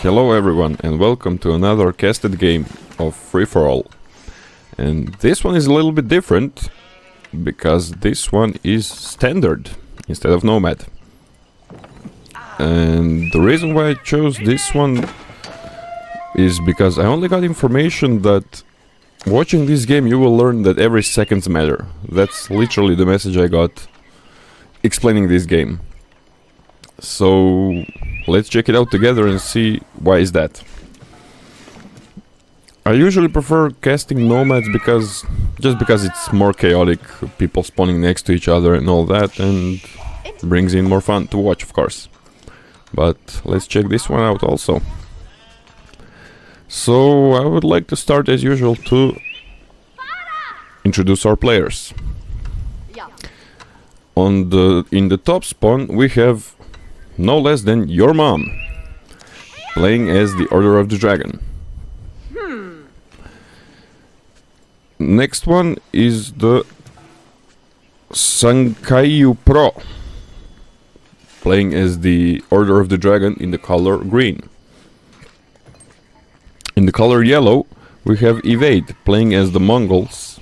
Hello everyone and welcome to another casted game of free-for-all. And this one is a little bit different because this one is standard instead of nomad. And the reason why I chose this one is because I only got information that watching this game you will learn that every seconds matter. That's literally the message I got explaining this game. So let's check it out together and see why is that. I usually prefer casting nomads because it's more chaotic, people spawning next to each other and all that, and brings in more fun to watch, of course. But let's check this one out also. So I would like to start as usual to introduce our players. In the top spawn we have no less than your mom, playing as the Order of the Dragon. Next one is the Sankaiyu Pro, playing as the Order of the Dragon in the color green. In the color yellow we have Evade, playing as the Mongols.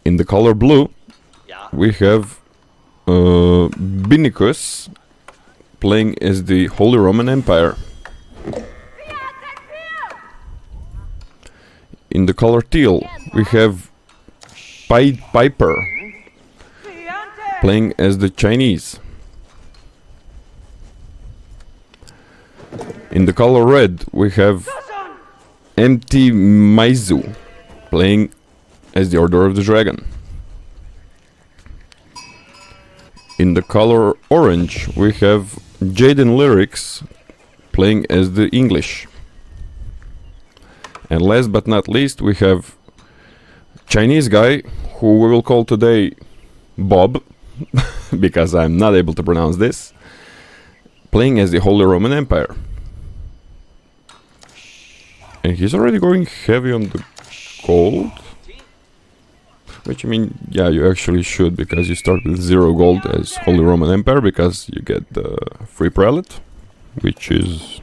In the color blue we have Binikus, playing as the Holy Roman Empire. In the color teal we have Piper, playing as the Chinese. In the color red we have Empty Maizu, playing as the Order of the Dragon. In the color orange we have Jaden Lyrics, playing as the English. And last but not least we have Chinese guy, who we will call today Bob, because I'm not able to pronounce this, playing as the Holy Roman Empire. And he's already going heavy on the gold. Which, I mean, yeah, you actually should, because you start with 0 gold as Holy Roman Empire, because you get the free prelate, which is...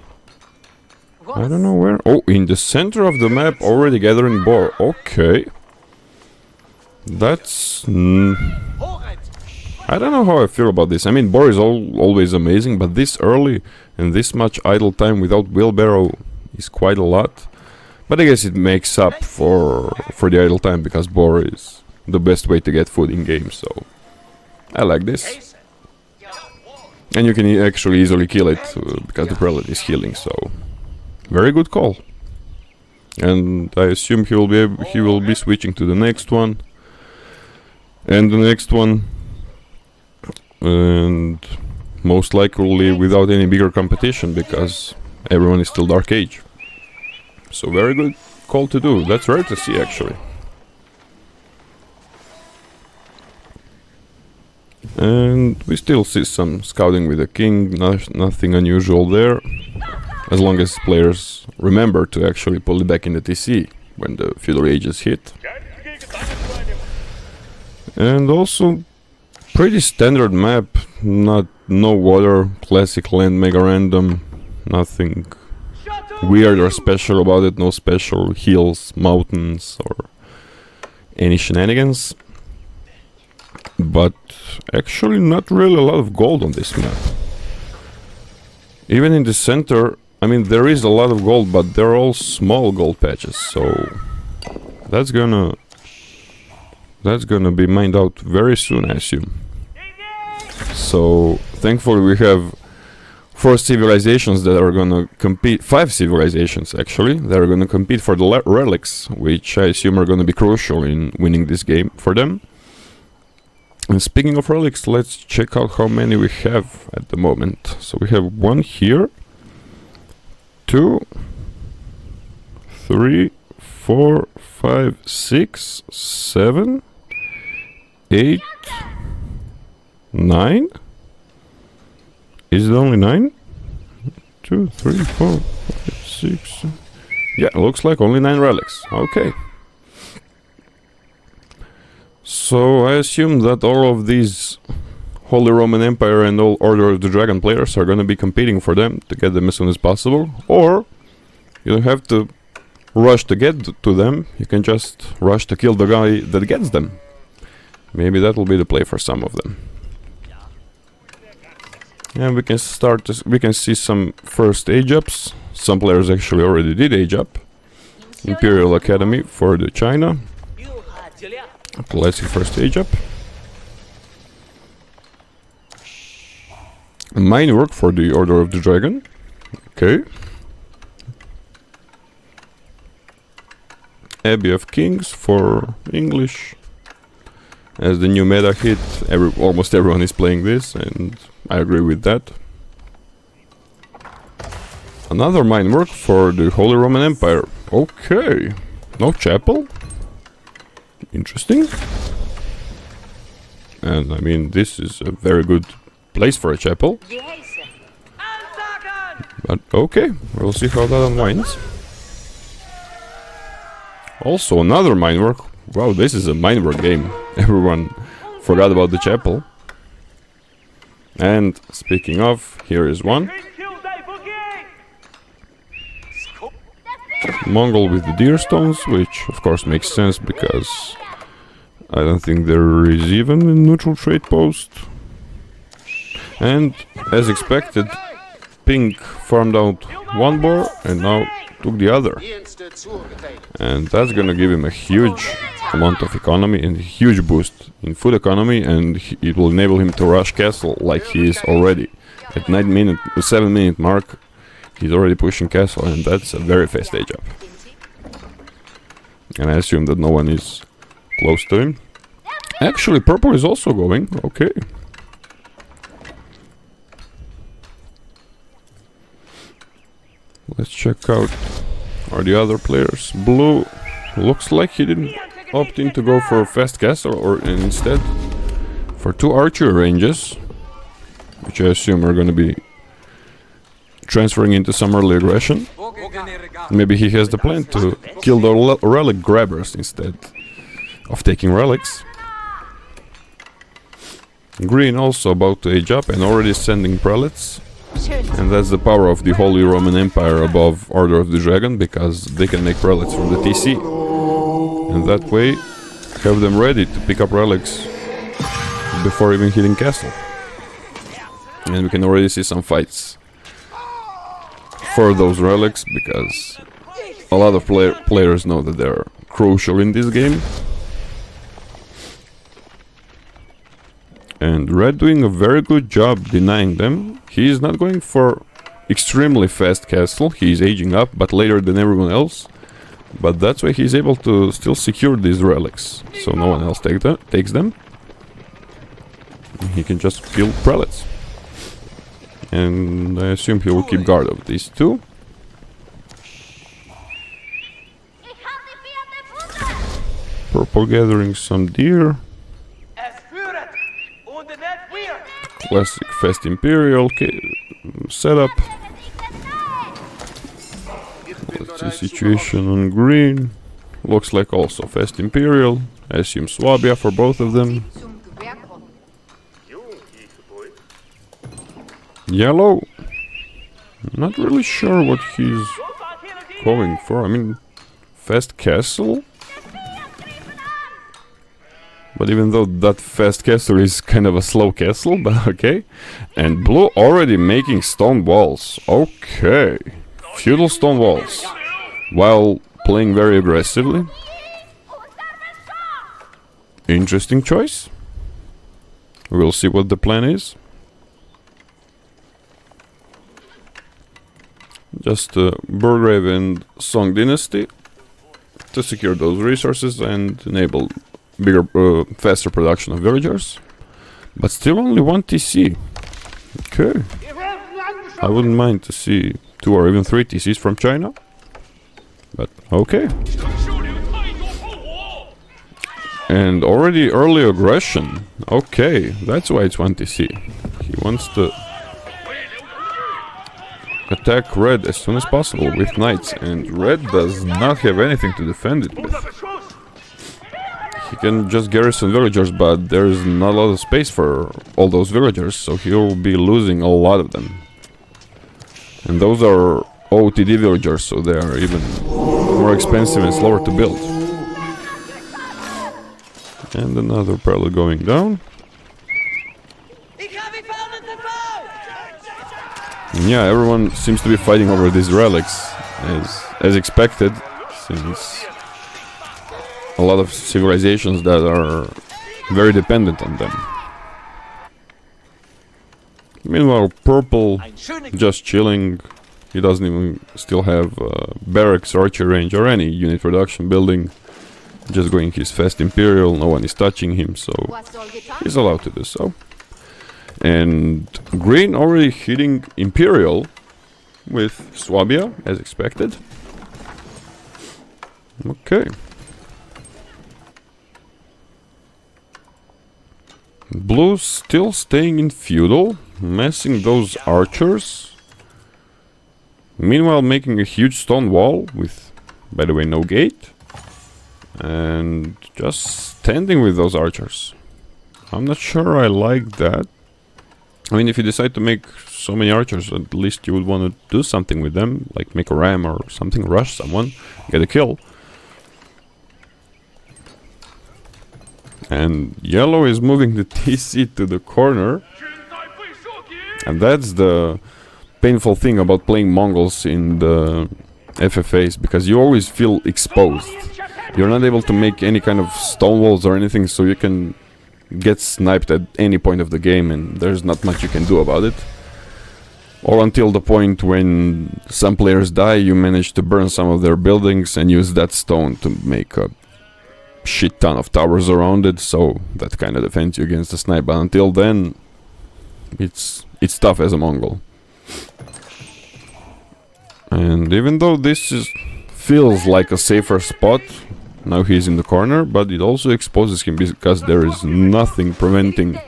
I don't know where. Oh, in the center of the map, already gathering boar. Okay. That's... I don't know how I feel about this. I mean, boar is always amazing, but this early and this much idle time without wheelbarrow is quite a lot. But I guess it makes up for the idle time, because boar is the best way to get food in game, so I like this. And you can actually easily kill it because the prelate is healing, so very good call. And I assume he will be switching to the next one and the next one, and most likely without any bigger competition, because everyone is still Dark Age. So very good call to do. That's rare to see, actually. And we still see some scouting with the king, nothing unusual there, as long as players remember to actually pull it back in the TC when the feudal ages hit. And also pretty standard map, no water, classic land, mega random, nothing weird or special about it, no special hills, mountains or any shenanigans. But actually not really a lot of gold on this map. Even in the center, I mean, there is a lot of gold, but they're all small gold patches, so that's gonna be mined out very soon, I assume. So thankfully we have 4 civilizations that are gonna compete, 5 civilizations actually, that are gonna compete for the relics, which I assume are gonna be crucial in winning this game for them. And speaking of relics, let's check out how many we have at the moment. So we have 1 here, 2, 3, 4, 5, 6, 7, 8, 9. Is it only 9? 2, 3, 4, 5, 6. Yeah, looks like only 9 relics. Okay. So I assume that all of these Holy Roman Empire and all Order of the Dragon players are gonna be competing for them to get them as soon as possible. Or you don't have to rush to get to them, you can just rush to kill the guy that gets them. Maybe that will be the play for some of them. And we can we can see some first age ups. Some players actually already did age up. Imperial Academy for the China. Classic first age up. Mine work for the Order of the Dragon. Okay. Abbey of Kings for English. As the new meta hit, almost everyone is playing this, and I agree with that. Another mine work for the Holy Roman Empire. Okay. No chapel. Interesting. And I mean, this is a very good place for a chapel. But okay, we'll see how that unwinds. Also another mine work. Wow, this is a mine work game. Everyone forgot about the chapel. And speaking of, here is one. Mongol with the deer stones, which of course makes sense because I don't think there is even a neutral trade post. And as expected, Pink farmed out one boar and now took the other. And that's gonna give him a huge amount of economy and a huge boost in food economy, and it will enable him to rush castle like he is already. At 7-minute mark, he's already pushing castle, and that's a very fast age up. And I assume that no one is close to him. Actually, purple is also going. Okay. Let's check out the other players. Blue looks like he didn't opt in to go for a fast castle, or instead for 2 archer ranges, which I assume are going to be transferring into some early aggression. Maybe he has the plan to kill the relic grabbers instead of taking relics. Green also about to age up and already sending prelates. And that's the power of the Holy Roman Empire above Order of the Dragon, because they can make relics from the TC. And that way have them ready to pick up relics before even hitting castle. And we can already see some fights for those relics, because a lot of players know that they're crucial in this game. And Red doing a very good job denying them. He is not going for extremely fast castle, he is aging up, but later than everyone else. But that's why he's able to still secure these relics, so no one else takes them. He can just kill prelates. And I assume he will keep guard of these two. Purple gathering some deer. Classic fast Imperial setup. Let's see situation on green. Looks like also fast Imperial. I assume Swabia for both of them. Yellow. Not really sure what he's going for. I mean, fast castle. But even though that fast castle is kind of a slow castle, but okay. And blue already making stone walls. Okay. Feudal stone walls. While playing very aggressively. Interesting choice. We'll see what the plan is. Just Burgrave and Song Dynasty to secure those resources and enable bigger, faster production of villagers. But still only 1 TC. Okay. I wouldn't mind to see 2 or even 3 TCs from China. But okay. And already early aggression. Okay, that's why it's 1 TC. He wants to attack red as soon as possible with knights, and red does not have anything to defend it with. He can just garrison villagers, but there's not a lot of space for all those villagers, so he'll be losing a lot of them. And those are OTD villagers, so they are even more expensive and slower to build. And another parallel going down. And yeah, everyone seems to be fighting over these relics, as expected, since a lot of civilizations that are very dependent on them. Meanwhile, Purple just chilling. He doesn't even still have barracks, archer range, or any unit production building. Just going his fast Imperial, no one is touching him, so he's allowed to do so. And Green already hitting Imperial with Swabia, as expected. Okay. Blue still staying in feudal, messing those archers. Meanwhile making a huge stone wall with, by the way, no gate. And just standing with those archers. I'm not sure I like that. I mean, if you decide to make so many archers, at least you would want to do something with them. Like make a ram or something, rush someone, get a kill. And yellow is moving the TC to the corner. And that's the painful thing about playing Mongols in the FFAs, because you always feel exposed. You're not able to make any kind of stone walls or anything, so you can get sniped at any point of the game and there's not much you can do about it. Or until the point when some players die, you manage to burn some of their buildings and use that stone to make a shit ton of towers around it, so that kind of defends you against the snipe. But until then, it's tough as a Mongol. And even though feels like a safer spot, now he's in the corner, but it also exposes him because there is nothing preventing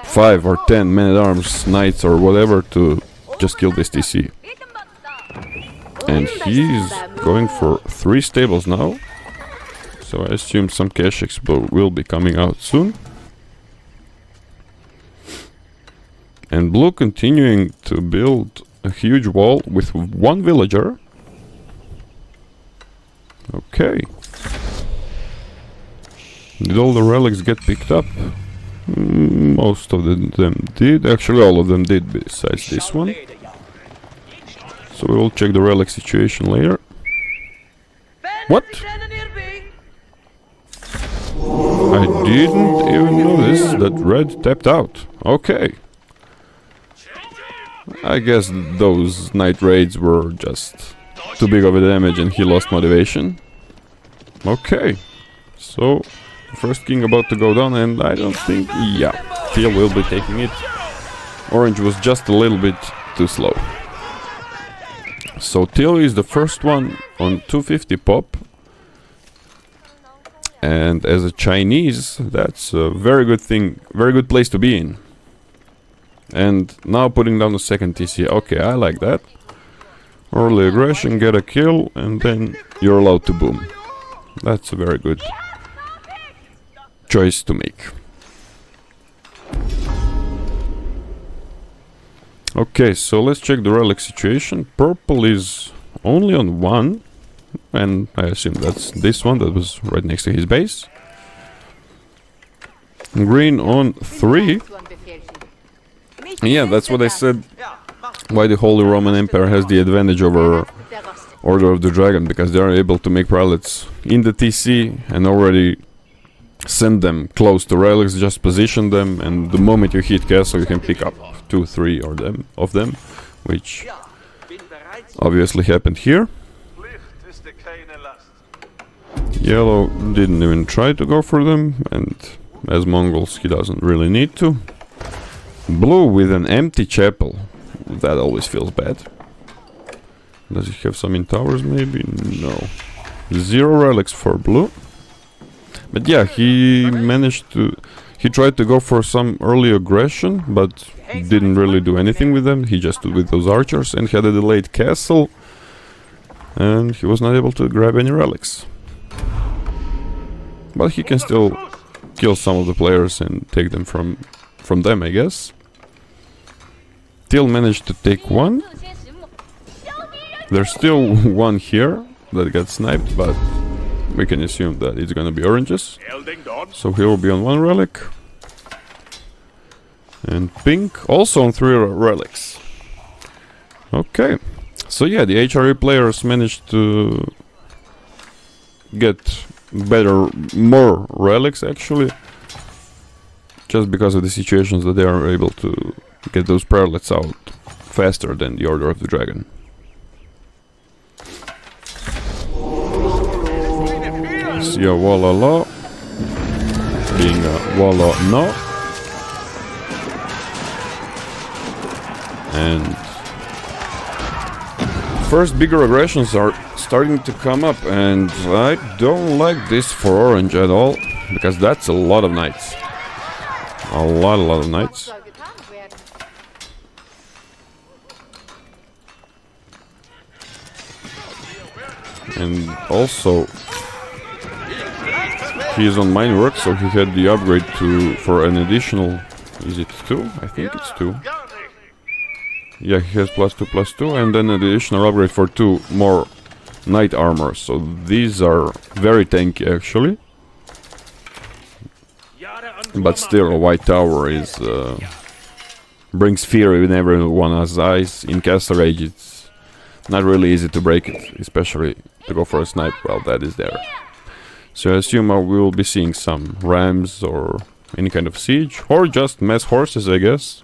5 or 10 men-at-arms, knights or whatever to just kill this TC. And he's going for 3 stables now. So I assume some cash expo will be coming out soon. And blue continuing to build a huge wall with 1 villager. Okay. Did all the relics get picked up? Most of them did. Actually, all of them did, besides this one. So we will check the relic situation later. What? I didn't even notice that red tapped out. Okay. I guess those night raids were just too big of a damage and he lost motivation. Okay. So, the first king about to go down, and I don't think... Yeah, Teal will be taking it. Orange was just a little bit too slow. So Teal is the first one on 250 pop. And as a Chinese, that's a very good thing, very good place to be in. And now putting down the second TC. Okay, I like that. Early aggression, get a kill, and then you're allowed to boom. That's a very good choice to make. Okay, so let's check the relic situation. Purple is only on 1. And I assume that's this one that was right next to his base. Green on 3. Yeah, that's what I said. Why the Holy Roman Empire has the advantage over Order of the Dragon, because they are able to make prelates in the TC and already send them close to relics, just position them, and the moment you hit castle you can pick up 2, 3 of them, which obviously happened here. Yellow didn't even try to go for them, and as Mongols he doesn't really need to. Blue with an empty chapel. That always feels bad. Does he have some in towers maybe? No. 0 relics for blue. But yeah, he managed to... He tried to go for some early aggression, but didn't really do anything with them. He just stood with those archers and had a delayed castle. And he was not able to grab any relics. But he can still kill some of the players and take them from them, I guess. Still managed to take one. There's still one here that got sniped, but we can assume that it's gonna be oranges. So he will be on one relic. And pink also on 3 relics. Okay. So yeah, the HRE players managed to get more relics actually. Just because of the situations that they are able to get those prelates out faster than the Order of the Dragon. See a Walla Law being a Walla No. And first bigger aggressions are starting to come up, and I don't like this for orange at all, because that's a lot of knights. A lot of knights. And also he is on mine work, so he had the upgrade for an additional, is it 2? I think it's 2. Yeah, he has +2/+2, and then an additional upgrade for 2 more knight armor. So these are very tanky actually. But still, a white tower is brings fear in everyone's eyes. In Castle Rage, it's not really easy to break it, especially to go for a snipe while that is there. So I assume we will be seeing some rams or any kind of siege, or just mass horses, I guess,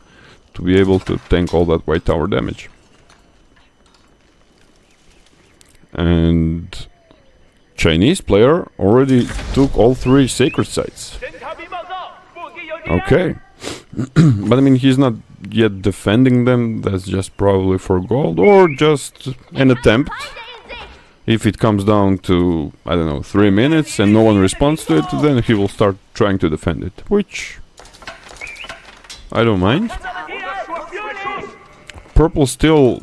to be able to tank all that white tower damage. And Chinese player already took all 3 sacred sites. Okay. But I mean, he's not yet defending them. That's just probably for gold, or just an attempt. If it comes down to, I don't know, 3 minutes and no one responds to it, then he will start trying to defend it, which I don't mind. Purple still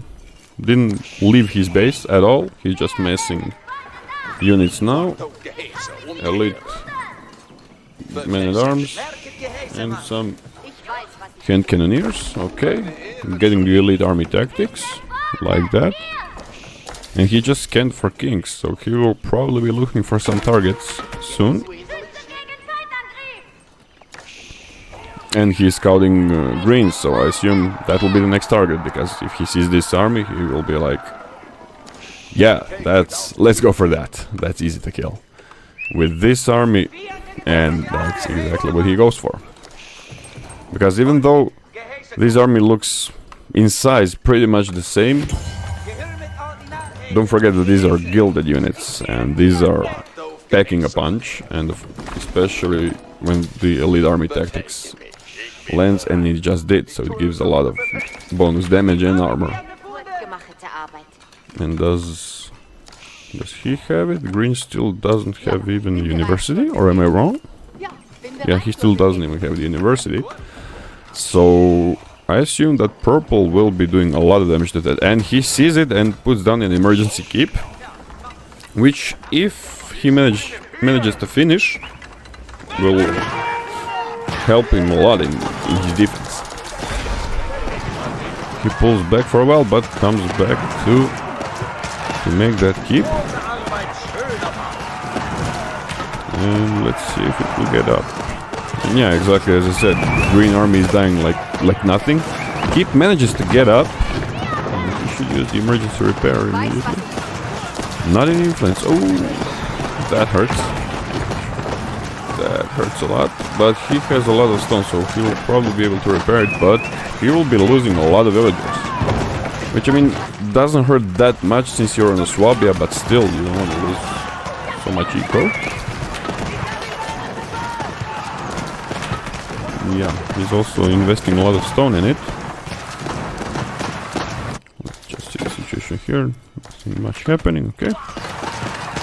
didn't leave his base at all. He's just messing units now. Elite men-at-arms and some hand cannoneers. Okay, getting the elite army tactics like that. And he just scanned for kings, so he will probably be looking for some targets soon. And he's scouting greens, so I assume that will be the next target, because if he sees this army, he will be like, yeah, let's go for that. That's easy to kill. With this army, and that's exactly what he goes for. Because even though this army looks in size pretty much the same, don't forget that these are gilded units, and these are packing a punch, and especially when the elite army tactics lands, and it just did, so it gives a lot of bonus damage and armor. And does he have it? Green still doesn't have even university, or am I wrong? Yeah, he still doesn't even have the university. So I assume that purple will be doing a lot of damage to that, and he sees it and puts down an emergency keep, which, if he manages to finish, will help him a lot in his defense. He pulls back for a while, but comes back to make that keep. And let's see if it will get up. And yeah, exactly as I said, green army is dying like nothing. Keep manages to get up. And he should use the emergency repair immediately. Not in influence. Oh, that hurts. That hurts a lot. But he has a lot of stone, so he will probably be able to repair it. But he will be losing a lot of villagers. Which, I mean, doesn't hurt that much since you're on a Swabia, but still, you don't want to lose so much eco. Yeah, he's also investing a lot of stone in it. Let's just see the situation here. Nothing much happening, okay.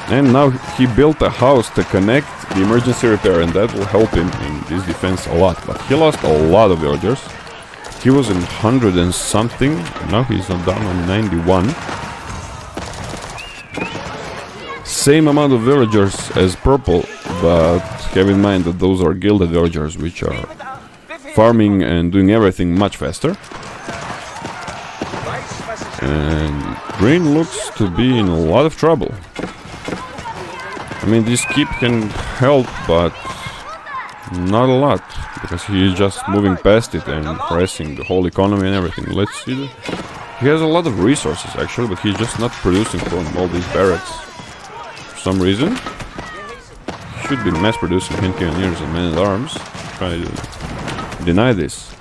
And now he built a house to connect the emergency repair, and that will help him in this defense a lot. But he lost a lot of villagers. He was in 100 and something. Now he's down on 91. same amount of villagers as purple, but have in mind that those are gilded villagers, which are farming and doing everything much faster. And green looks to be in a lot of trouble. I mean, this keep can help, but not a lot, because he is just moving past it and pressing the whole economy and everything. Let's see. He has a lot of resources actually, but he's just not producing from all these barracks for some reason. He should be mass producing hand cannoneers and men at arms. Try to deny this.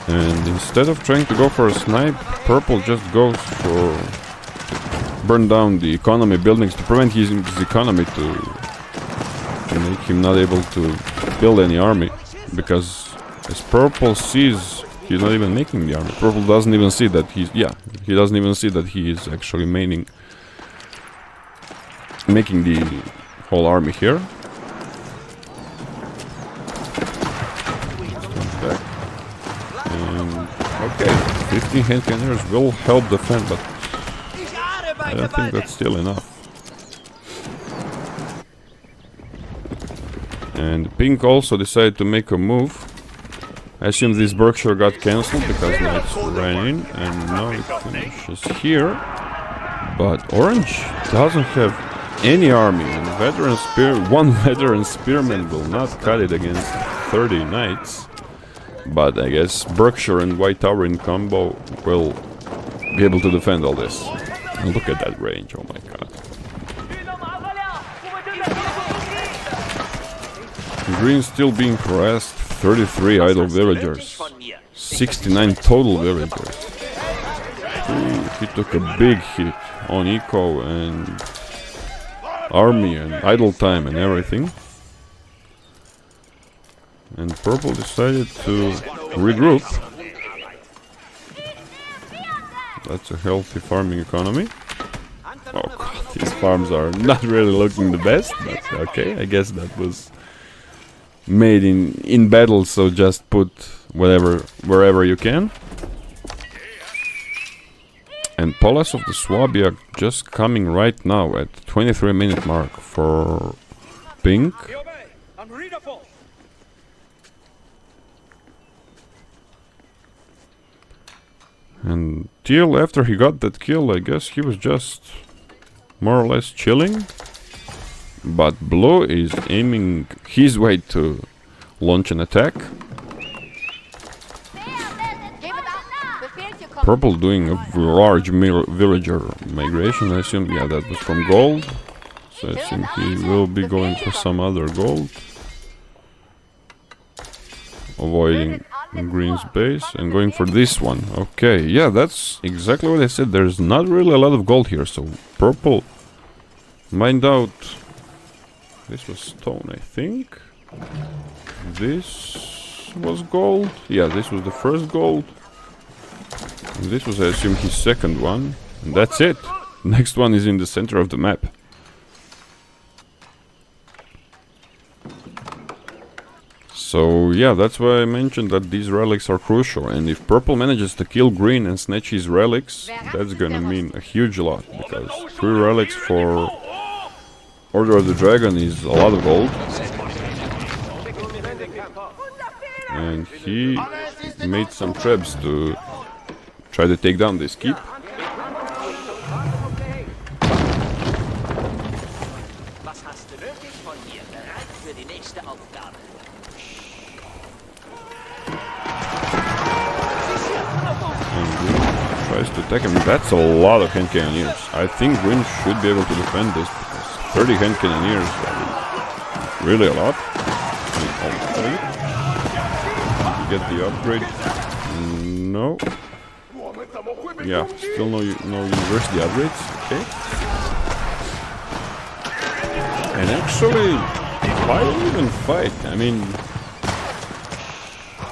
And instead of trying to go for a snipe, purple just goes for burn down the economy buildings to prevent his economy to make him not able to build any army, because as purple sees, he's not even making the army. Purple doesn't even see that he doesn't even see that he is actually making the whole army here. Back. And okay, 15 hand cannoneers will help defend, but I don't think that's still enough. And pink also decided to make a move. I assume this Berkshire got cancelled because now it's raining, and now it finishes here. But orange doesn't have any army, and one veteran spearman will not cut it against 30 knights. But I guess Berkshire and White Tower in combo will be able to defend all this. And look at that range, oh my god. Green still being harassed, 33 idle villagers, 69 total villagers. He took a big hit on eco and army and idle time and everything. And purple decided to regroup. That's a healthy farming economy. Oh god, these farms are not really looking the best, but okay, I guess that was made in battle, so just put wherever you can. And Polas of the Swabia just coming right now at 23-minute mark for pink. And Teal, after he got that kill, I guess he was just more or less chilling. But Blue is aiming his way to launch an attack. Purple doing a large villager migration, I assume. Yeah, that was from gold. So I think he will be going for some other gold. Avoiding green's base and going for this one. Okay, yeah, that's exactly what I said. There's not really a lot of gold here, so purple mined out. This was stone, I think. This was gold. Yeah, this was the first gold. And this was, I assume, his second one. And that's it. Next one is in the center of the map. So yeah, that's why I mentioned that these relics are crucial. And if purple manages to kill green and snatch his relics, that's gonna mean a huge lot. Because 3 relics for Order of the Dragon is a lot of gold. And he made some trebs to try to take down this keep. Tries to attack him. That's a lot of hand cannoneers. I think green should be able to defend this, because 30 hand cannoneers are really a lot. Did you get the upgrade? No. Yeah, still no university upgrades. Okay. And actually, quite an even fight. I mean,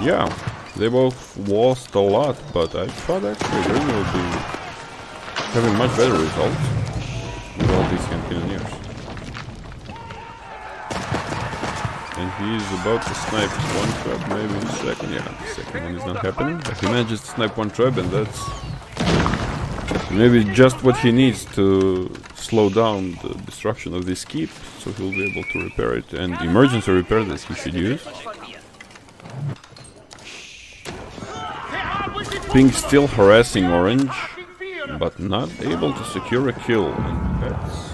yeah. They both lost a lot, but I thought actually they will be having much better results with all these hand cannoneers. And he's about to snipe one trap, maybe the second. Yeah, the second one is not happening. But he manages to snipe one trap, and that's Maybe just what he needs to slow down the destruction of this keep, so he'll be able to repair it. And emergency repair that he should use. Pink still harassing orange, but not able to secure a kill. And that's...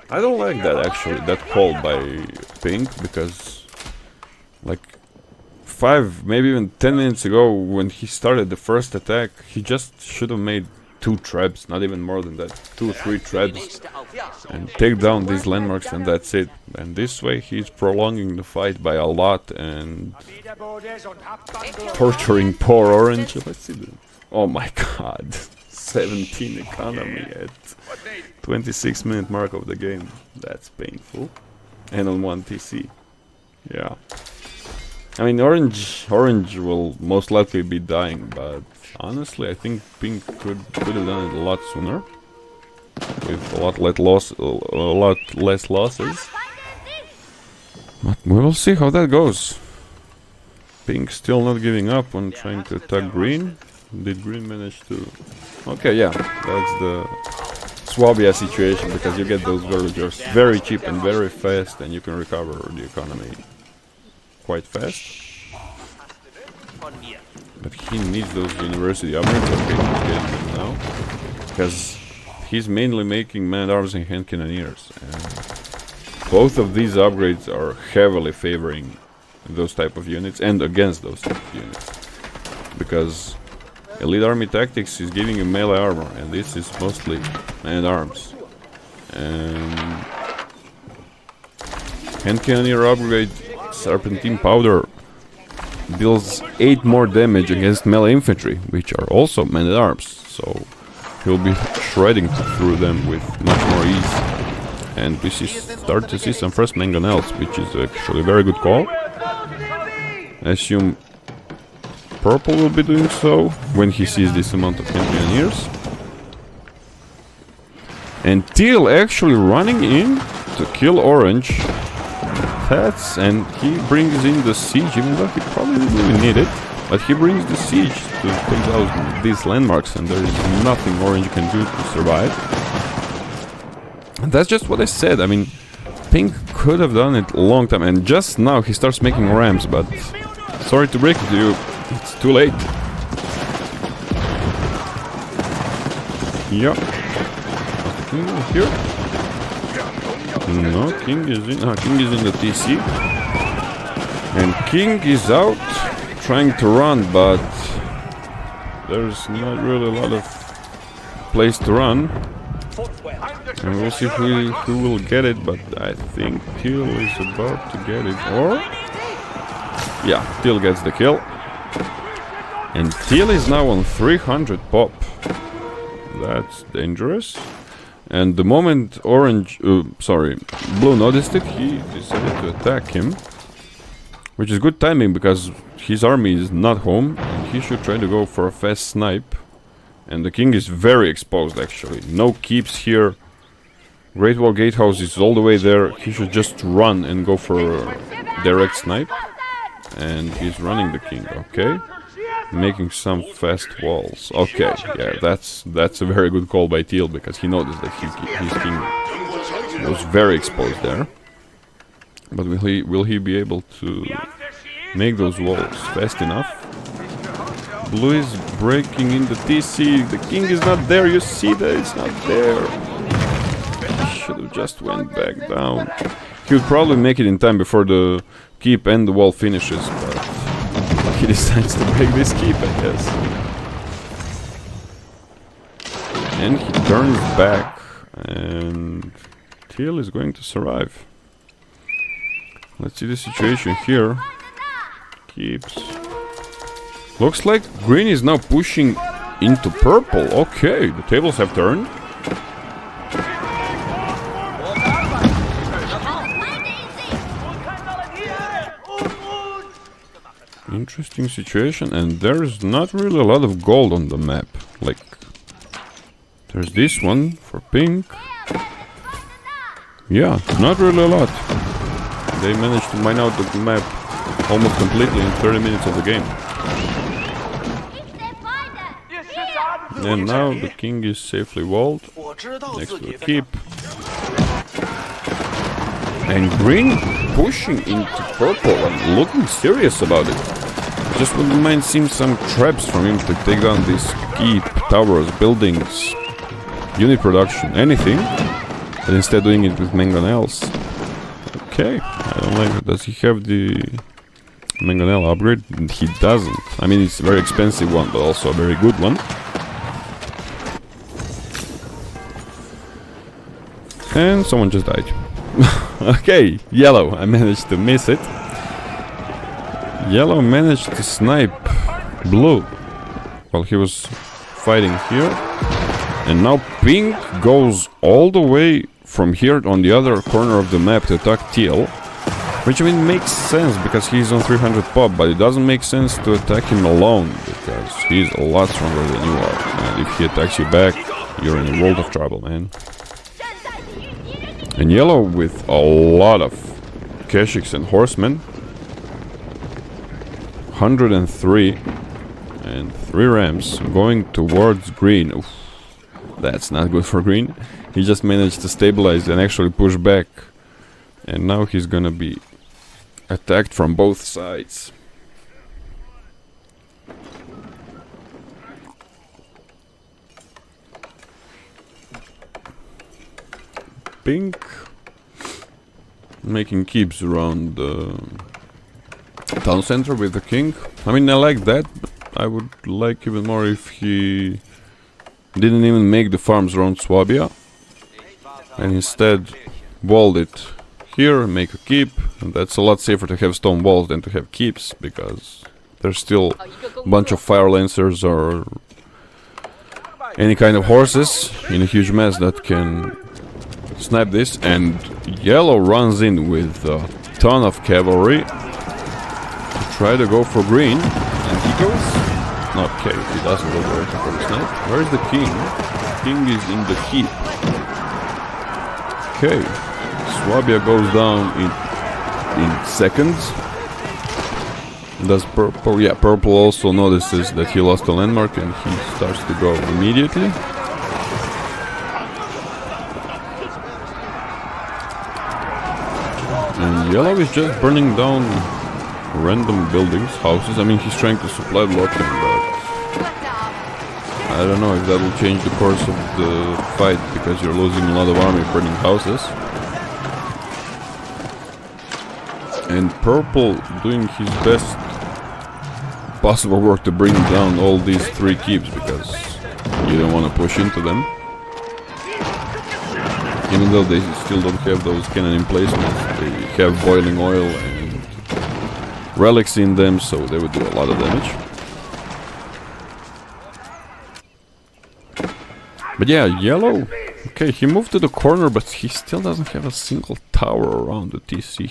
I don't like that actually, that call by Pink, because like 5, maybe even 10 minutes ago when he started the first attack, he just should have made 2 traps, not even more than that, 2 or 3 traps, and take down these landmarks, and that's it. And this way he's prolonging the fight by a lot and torturing poor orange. Let's see the... Oh my god, 17 economy at 26-minute mark of the game. That's painful. And on 1 TC. Yeah. I mean, orange will most likely be dying, but honestly, I think Pink could have done it a lot sooner, with a lot less losses. But we will see how that goes. Pink still not giving up on trying to attack green. Did green manage to... Okay, yeah, that's the Swabia situation, because you get those villagers very cheap and very fast, and you can recover the economy quite fast. But he needs those university upgrades. Okay, he's getting them now, because he's mainly making man-at-arms and hand cannoneers, and both of these upgrades are heavily favoring those type of units and against those type of units, because Elite Army Tactics is giving you melee armor, and this is mostly man-at-arms. And hand cannoneer upgrade Serpentine Powder deals 8 more damage against melee infantry, which are also men-at-arms, so he'll be shredding through them with much more ease. And we start to see some first mangonels, which is actually a very good call. I assume purple will be doing so when he sees this amount of cannoneers. And teal actually running in to kill orange. And he brings in the siege, even though he probably didn't really need it, but he brings the siege to take out these landmarks, and there is nothing orange can do to survive. And that's just what I said. I mean, Pink could have done it a long time, and just now he starts making rams, but sorry to break it to you, it's too late. Yeah. Here. No, King is in the TC. And King is out trying to run, but there's not really a lot of place to run. And we'll see who will get it, but I think Teal is about to get it, or... Yeah, Teal gets the kill. And Teal is now on 300 pop. That's dangerous. And the moment Blue noticed it, he decided to attack him. Which is good timing, because his army is not home, and he should try to go for a fast snipe. And the king is very exposed, actually. No keeps here. Great Wall Gatehouse is all the way there. He should just run and go for a direct snipe. And he's running the king, okay. Making some fast walls. Okay, yeah, that's a very good call by Teal, because he noticed that his king was very exposed there. But will he be able to make those walls fast enough? Blue is breaking in the TC. The king is not there. You see that it's not there. He should have just went back down. He would probably make it in time before the keep and the wall finishes, but he decides to break this keep, I guess. And he turns back, and Teal is going to survive. Let's see the situation here. Keeps. Looks like green is now pushing into purple. Okay, the tables have turned. Interesting situation, and there's not really a lot of gold on the map. Like, there's this one for pink. Yeah, not really a lot. They managed to mine out the map almost completely in 30 minutes of the game. And now the king is safely walled next to the keep. And green pushing into purple and looking serious about it. Just wouldn't mind seeing some traps from him to take down these keep, towers, buildings, unit production, anything. But instead doing it with mangonels. Okay, I don't like it. Does he have the mangonel upgrade? He doesn't. I mean, it's a very expensive one, but also a very good one. And someone just died. Okay, yellow. I managed to miss it. Yellow managed to snipe blue while he was fighting here. And now pink goes all the way from here on the other corner of the map to attack teal. Which I mean makes sense because he's on 300 pop, but it doesn't make sense to attack him alone because he's a lot stronger than you are. And if he attacks you back, you're in a world of trouble, man. And yellow with a lot of Keshiks and horsemen. 103 and 3 rams going towards green. Oof, that's not good for green. He just managed to stabilize and actually push back. And now he's gonna be attacked from both sides. Pink making keeps around the town center with the king. I mean, I like that, but I would like even more if he didn't even make the farms around Swabia and instead walled it here, make a keep. And that's a lot safer to have stone walls than to have keeps, because there's still a bunch of fire lancers or any kind of horses in a huge mess that can snipe this. And yellow runs in with a ton of cavalry to try to go for green, and he goes. Okay, he doesn't go there for the snipe. Where's the king? King is in the keep. Okay, Swabia goes down in seconds. Does purple? Yeah, purple also notices that he lost a landmark and he starts to go immediately. And yellow is just burning down random buildings, houses. I mean, he's trying to supply blocking, but I don't know if that will change the course of the fight, because you're losing a lot of army burning houses. And purple doing his best possible work to bring down all these 3 keeps, because you don't want to push into them. Even though they still don't have those cannon emplacements, they have boiling oil and relics in them, so they would do a lot of damage. But yeah, yellow, okay, he moved to the corner, but he still doesn't have a single tower around the TC.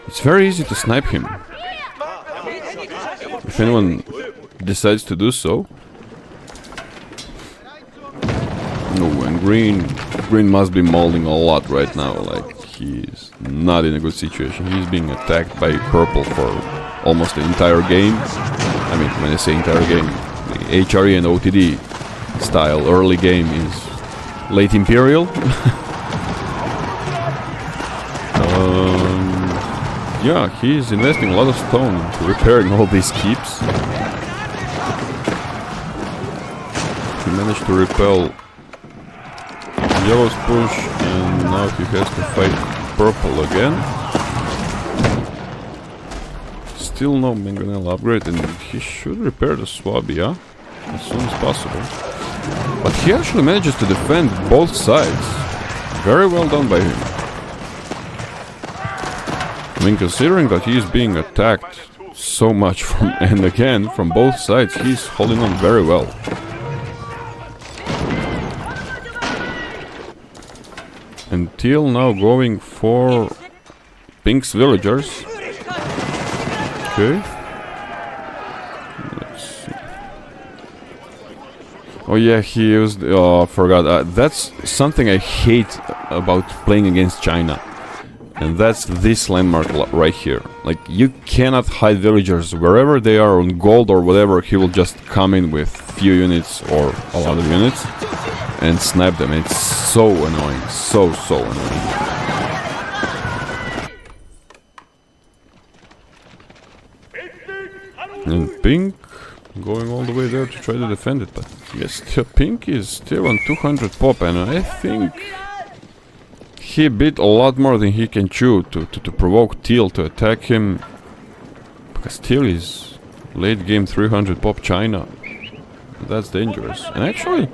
It's very easy to snipe him, if anyone decides to do so. No, and green must be molding a lot right now, like he's not in a good situation. He's being attacked by purple for almost the entire game. I mean, when I say entire game, the HRE and OTD style early game is late Imperial. Yeah, he's investing a lot of stone into repairing all these keeps. He managed to repel yellow's push, and now he has to fight purple again. Still no mangonel upgrade, and he should repair the Swabia as soon as possible. But he actually manages to defend both sides. Very well done by him. I mean, considering that he is being attacked so much from and again from both sides, he's holding on very well. And teal now going for pink's villagers. Okay. Let's see. Oh yeah, he used... Oh, I forgot. That's something I hate about playing against China. And that's this landmark right here. Like, you cannot hide villagers. Wherever they are on gold or whatever, he will just come in with few units or a lot of units and snipe them. It's so annoying. So annoying. And pink going all the way there to try to defend it. But yes, pink is still on 200 pop, and I think he bit a lot more than he can chew to provoke Teal to attack him. Because Teal is late game 300 pop China. That's dangerous. And actually,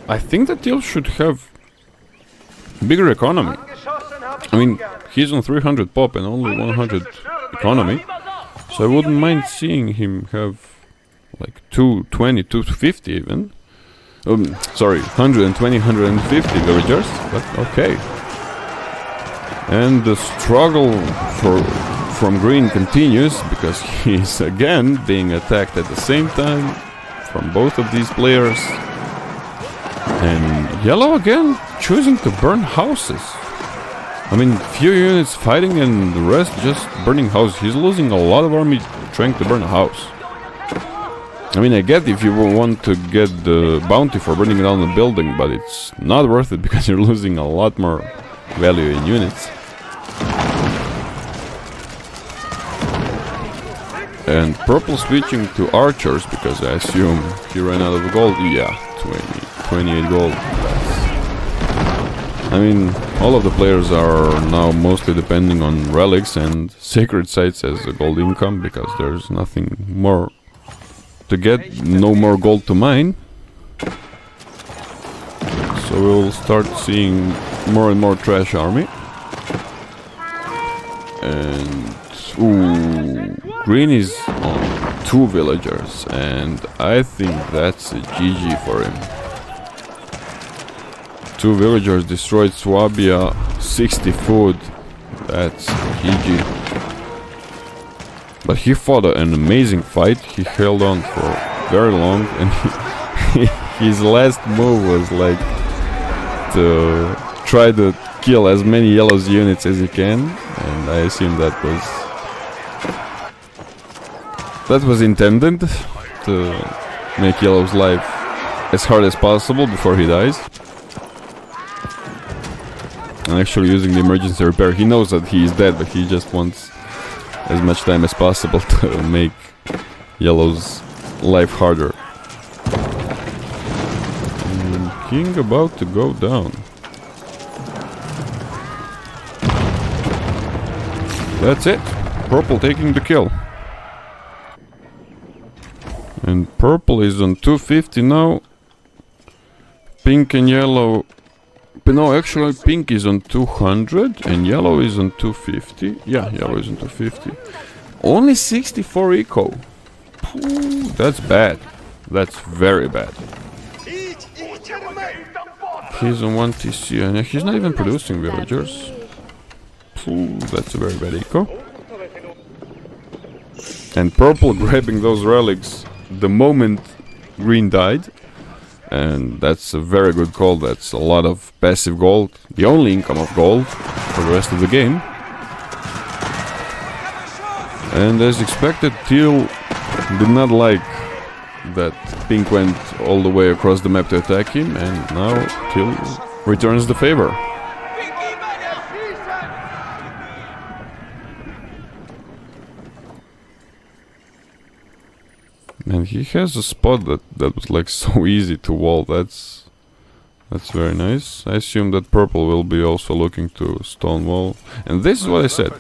I think that Teal should have bigger economy. I mean, he's on 300 pop and only 100 economy. So I wouldn't mind seeing him have like 220, 250 even. Sorry, 120, 150 villagers, but okay. And the struggle from green continues because he's again being attacked at the same time from both of these players. And yellow again choosing to burn houses. I mean, few units fighting and the rest just burning houses. He's losing a lot of army trying to burn a house. I mean, I get if you want to get the bounty for burning down the building, but it's not worth it because you're losing a lot more value in units. And purple switching to archers because I assume he ran out of gold. Yeah, 28 gold. I mean, all of the players are now mostly depending on relics and sacred sites as a gold income because there's nothing more to get, no more gold to mine. So we'll start seeing more and more trash army. And ooh, green is on 2 villagers, and I think that's a GG for him. 2 villagers destroyed Swabia, 60 food. That's GG. But he fought an amazing fight. He held on for very long, and his last move was like to try to kill as many yellows units as he can, and I assume that was intended to make yellow's life as hard as possible before he dies. And actually using the emergency repair, he knows that he is dead, but he just wants as much time as possible to make yellow's life harder. And king about to go down. That's it. Purple taking the kill. And purple is on 250 now. Pink and yellow... No, actually pink is on 200 and yellow is on 250. Yeah, yellow is on 250. Only 64 eco. Pooh, that's bad. That's very bad. He's on 1 TC and he's not even producing villagers. Pooh, that's a very bad eco. And purple grabbing those relics the moment green died. And that's a very good call. That's a lot of passive gold. The only income of gold for the rest of the game. And as expected, Teal did not like that pink went all the way across the map to attack him. And now Teal returns the favor. And he has a spot that was like so easy to wall. That's very nice. I assume that purple will be also looking to stone wall. And this is what I said.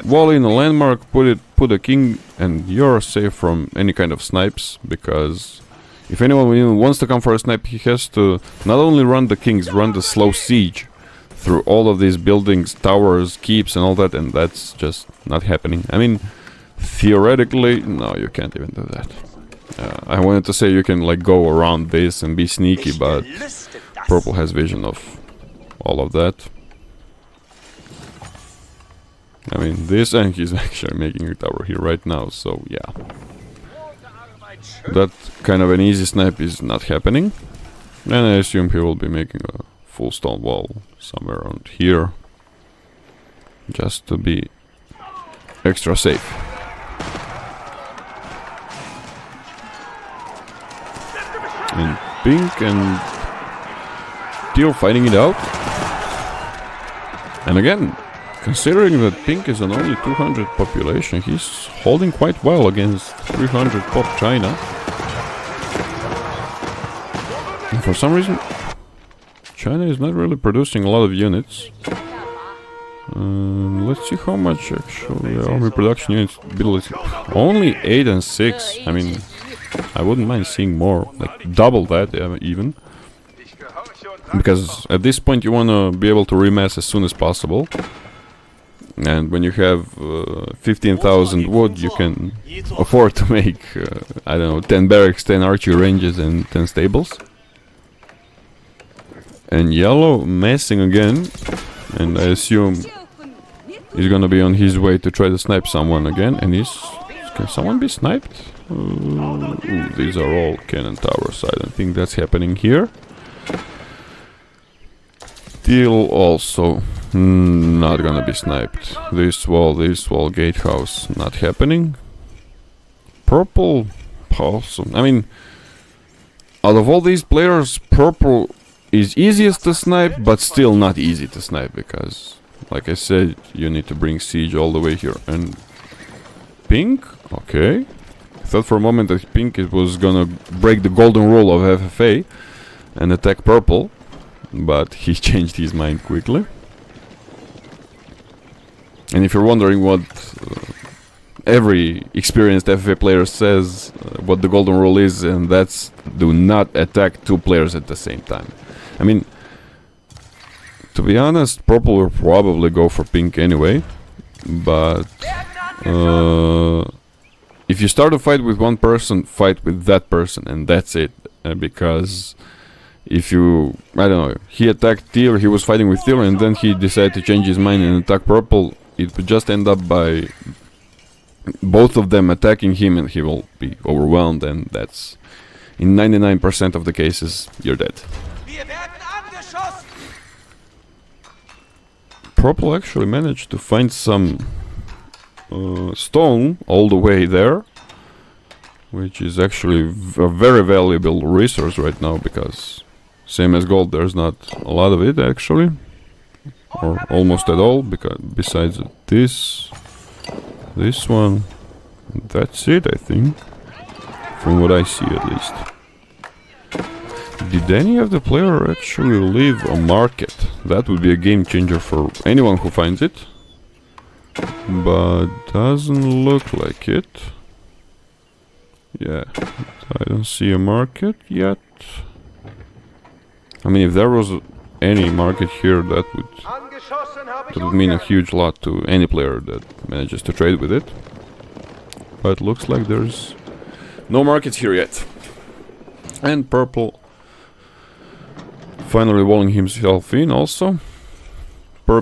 Wall in a landmark, put a king, and you're safe from any kind of snipes. Because if anyone even wants to come for a snipe, he has to not only run the kings, run the slow siege through all of these buildings, towers, keeps, and all that. And that's just not happening. I mean, theoretically, no, you can't even do that. I wanted to say you can like go around this and be sneaky, but purple has vision of all of that. I mean, this, and he's actually making a tower here right now, so yeah. That kind of an easy snipe is not happening. And I assume he will be making a full stone wall somewhere around here. just to be extra safe. And Pink and Teal fighting it out. And again, considering that Pink is an only 200 population, he's holding quite well against 300 pop China. And for some reason, China is not really producing a lot of units. Let's see how much actually army production units build. Only 8 and 6. I mean, I wouldn't mind seeing more, like double that even. Because at this point you want to be able to remass as soon as possible. And when you have 15,000 wood, you can afford to make, I don't know, 10 barracks, 10 archery ranges and 10 stables. And yellow messing again, and I assume he's gonna be on his way to try to snipe someone again. And can someone be sniped? Ooh, these are all cannon towers. I don't think that's happening here. Teal also not gonna be sniped. This wall, gatehouse, not happening. Purple also. I mean, out of all these players, purple is easiest to snipe, but still not easy to snipe because, like I said, you need to bring siege all the way here. And Pink, okay. I thought for a moment that Pink was gonna break the golden rule of FFA and attack purple, but he changed his mind quickly. And if you're wondering what every experienced FFA player says, what the golden rule is, and that's do not attack two players at the same time. I mean, to be honest, purple will probably go for Pink anyway, but if you start a fight with one person, fight with that person, and that's it. Because if you, I don't know, he attacked Teal, he was fighting with Teal, and then he decided to change his mind and attack purple, it would just end up by both of them attacking him, and he will be overwhelmed, and that's, in 99% of the cases, you're dead. Purple actually managed to find some stone all the way there, which is actually a very valuable resource right now, because same as gold, there's not a lot of it actually, or almost at all, because besides this one, that's it, I think, from what I see at least. Did any of the player actually leave a market? That would be a game changer for anyone who finds it. But doesn't look like it. Yeah, I don't see a market yet. I mean, if there was any market here, that would mean a huge lot to any player that manages to trade with it. But looks like there's no market here yet. And purple finally walling himself in also.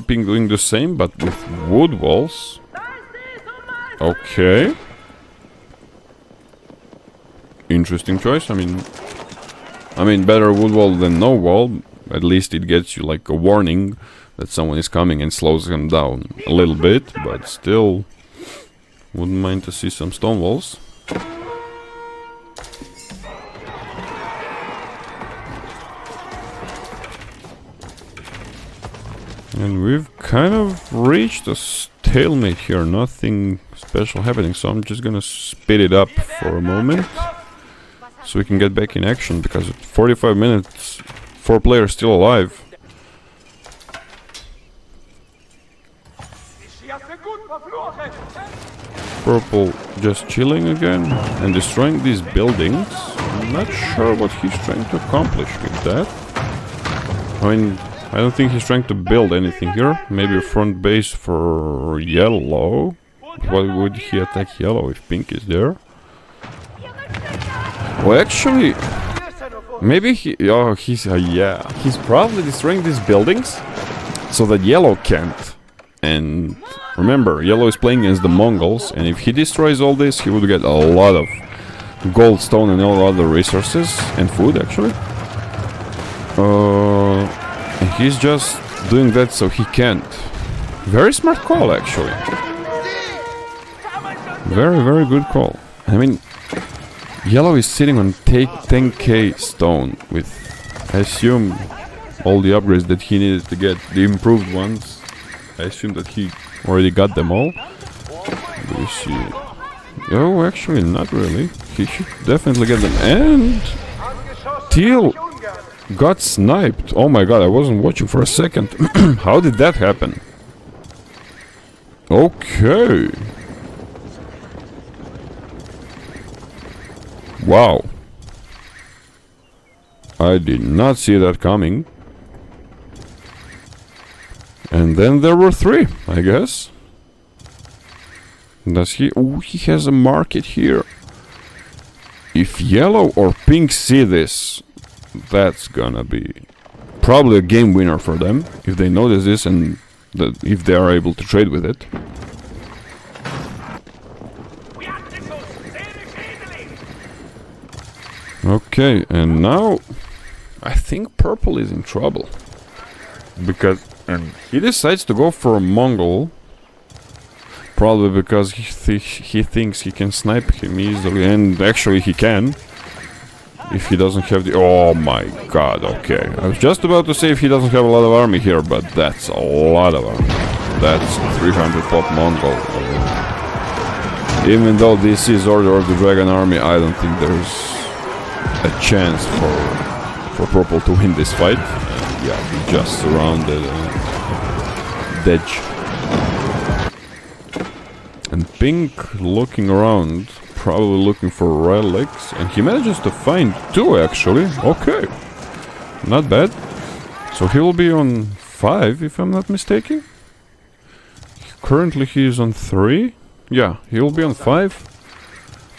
Pink doing the same, but with wood walls. Okay. Interesting choice. I mean, better wood wall than no wall. At least it gets you like a warning that someone is coming and slows them down a little bit, but still wouldn't mind to see some stone walls. And we've kind of reached a stalemate here, nothing special happening, so I'm just gonna speed it up for a moment so we can get back in action, because at 45 minutes, 4 players still alive. Purple just chilling again and destroying these buildings. I'm not sure what he's trying to accomplish with that. I mean, I don't think he's trying to build anything here. Maybe a front base for yellow. Why would he attack yellow if Pink is there? Well, actually, maybe he's probably destroying these buildings so that yellow can't. And remember, yellow is playing against the Mongols, and if he destroys all this, he would get a lot of gold, stone, and all other resources, and food actually. And he's just doing that so he can't Very smart call, actually. Very, very good call. I mean, yellow is sitting on 10k stone with, I assume, all the upgrades that he needed to get, the improved ones. I assume that he already got them all. Do you see? Oh, actually, not really. He should definitely get them. And Teal got sniped. Oh my god, I wasn't watching for a second. How did that happen? Okay. Wow. I did not see that coming. And then there were 3, I guess. Does he... Oh, he has a market here. If yellow or pink see this, that's gonna be probably a game winner for them. If they notice this and if they are able to trade with it. Okay, and now I think purple is in trouble. Because... And he decides to go for a Mongol. Probably because he thinks he can snipe him easily. And actually he can. If he doesn't have the... Oh my god, okay. I was just about to say if he doesn't have a lot of army here. But that's a lot of army. That's 300 pop Mongol. Even though this is Order of the Dragon army, I don't think there's a chance for purple to win this fight. Yeah, he just surrounded Dedge. And pink looking around, probably looking for relics, and he manages to find 2 actually. Okay, not bad. So he will be on 5 if I'm not mistaken. Currently he is on 3. Yeah, he will be on 5.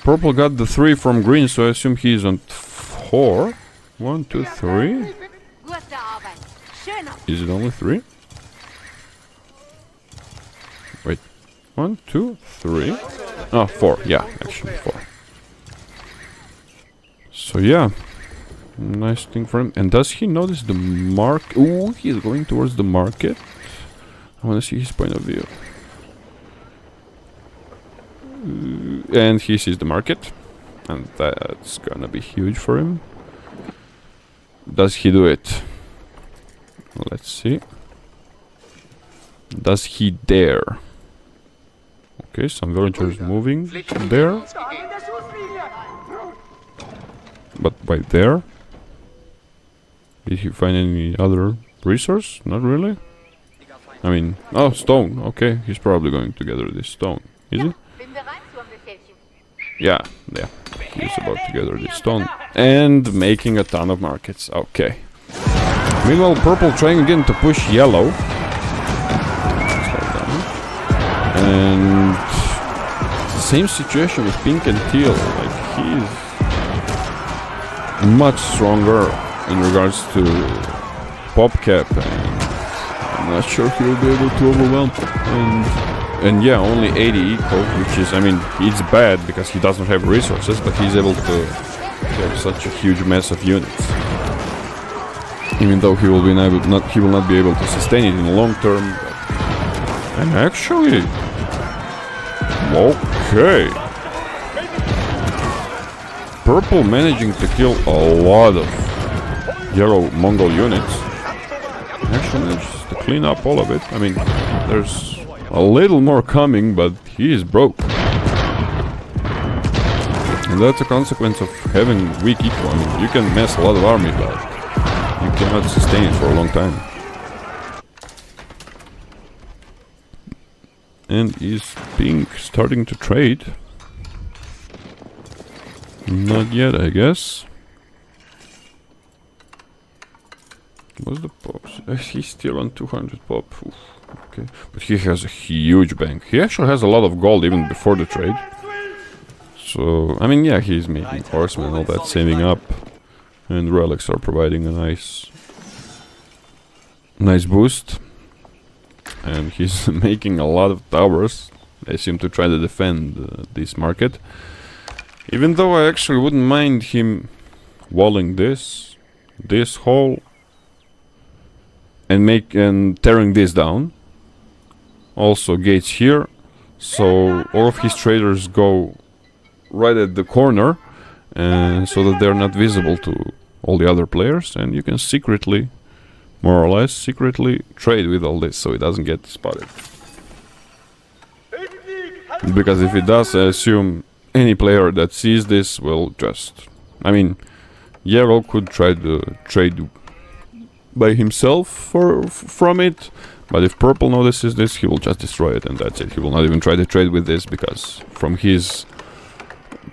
Purple got the 3 from green, so I assume he is on 4. 1, 2, 3. Is it only 3? Wait. 1, 2, 3. Oh, 4. Yeah, actually 4. So yeah. Nice thing for him. And does he notice the mark? Ooh, he's going towards the market. I want to see his point of view. And he sees the market. And that's gonna be huge for him. Does he do it? Let's see. Does he dare? Okay, some villagers moving there. But by there? Did he find any other resource? Not really. I mean, oh, stone. Okay, he's probably going to gather this stone. Is he? Yeah, yeah. He's about to gather this stone. And making a ton of markets. Okay. Meanwhile, purple trying again to push yellow. And it's the same situation with pink and teal. Like, he's much stronger in regards to pop cap, and I'm not sure he will be able to overwhelm. And yeah, only 80 eco, which is, I mean, it's bad because he doesn't have resources, but he's able to have such a huge mass of units. Even though he will not be able to sustain it in the long term. And actually, okay, purple managing to kill a lot of yellow Mongol units. Actually manages to clean up all of it. I mean, there's a little more coming, but he is broke. And that's a consequence of having weak eco. I mean, you can mass a lot of army, but you cannot sustain it for a long time. And is pink starting to trade? Not yet, I guess. What's the pops? He's still on 200 pop. Oof, okay, but he has a huge bank. He actually has a lot of gold even before the trade. So, I mean, yeah, he's making horsemen and all that, saving up. And relics are providing a nice boost. And he's making a lot of towers. They seem to try to defend this market. Even though I actually wouldn't mind him walling this hole and tearing this down. also gates here, so all of his traders go right at the corner, and so that they're not visible to all the other players, and you can secretly, more or less, secretly trade with all this, so it doesn't get spotted. Because if it does, I assume any player that sees this will just... I mean, yellow could try to trade by himself from it, but if purple notices this, he will just destroy it, and that's it. He will not even try to trade with this, because from his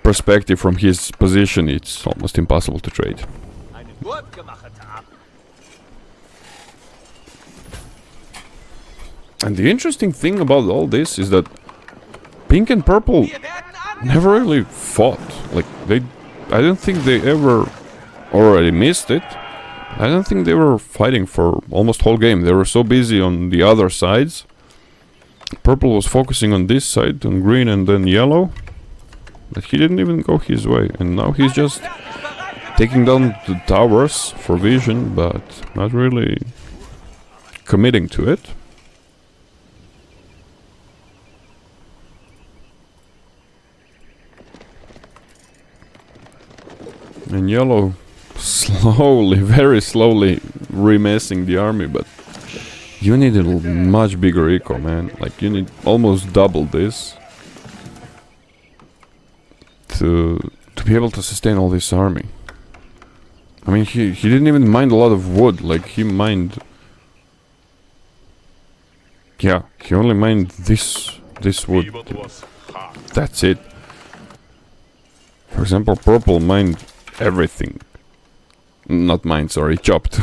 perspective, from his position, it's almost impossible to trade. And the interesting thing about all this is that pink and purple never really fought. Like, I don't think they ever already missed it. I don't think they were fighting for almost whole game. They were so busy on the other sides. Purple was focusing on this side, on green and then yellow, that he didn't even go his way. And now he's just taking down the towers for vision, but not really committing to it. And yellow slowly, very slowly remessing the army, but you need a much bigger eco, man. Like, you need almost double this to be able to sustain all this army. I mean, he didn't even mind a lot of wood. Like, he mined... Yeah, he only mined this wood. That's it. For example, purple mined everything. Not mined, sorry, chopped.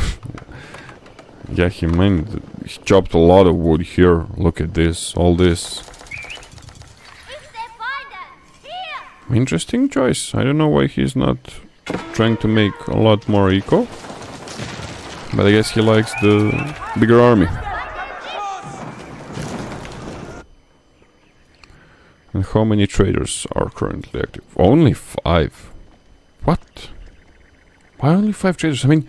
Yeah, he chopped a lot of wood here. Look at this, all this. Interesting choice. I don't know why he's not trying to make a lot more eco, but I guess he likes the bigger army. And how many traders are currently active? Only 5. What? Why only 5 traders? I mean,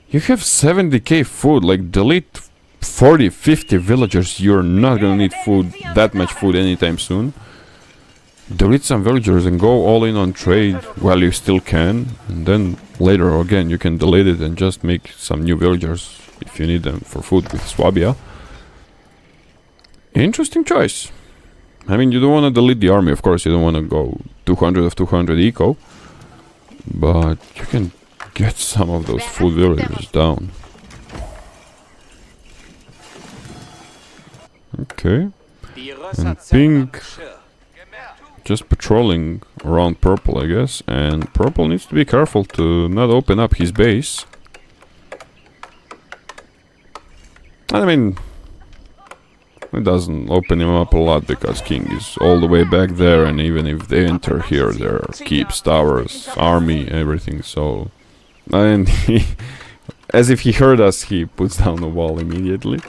you have 70k food. Like, delete 40, 50 villagers. You're not gonna need food, that much food anytime soon. Delete some villagers and go all in on trade while you still can. And then later again you can delete it and just make some new villagers if you need them for food with Swabia. Interesting choice. I mean, you don't want to delete the army, of course. You don't want to go 200 of 200 eco. But you can get some of those food villagers down. Okay. And pink just patrolling around purple, I guess. And purple needs to be careful to not open up his base. I mean, it doesn't open him up a lot because king is all the way back there, and even if they enter here, there are keeps, towers, army, everything. So, and he, as if he heard us, he puts down the wall immediately.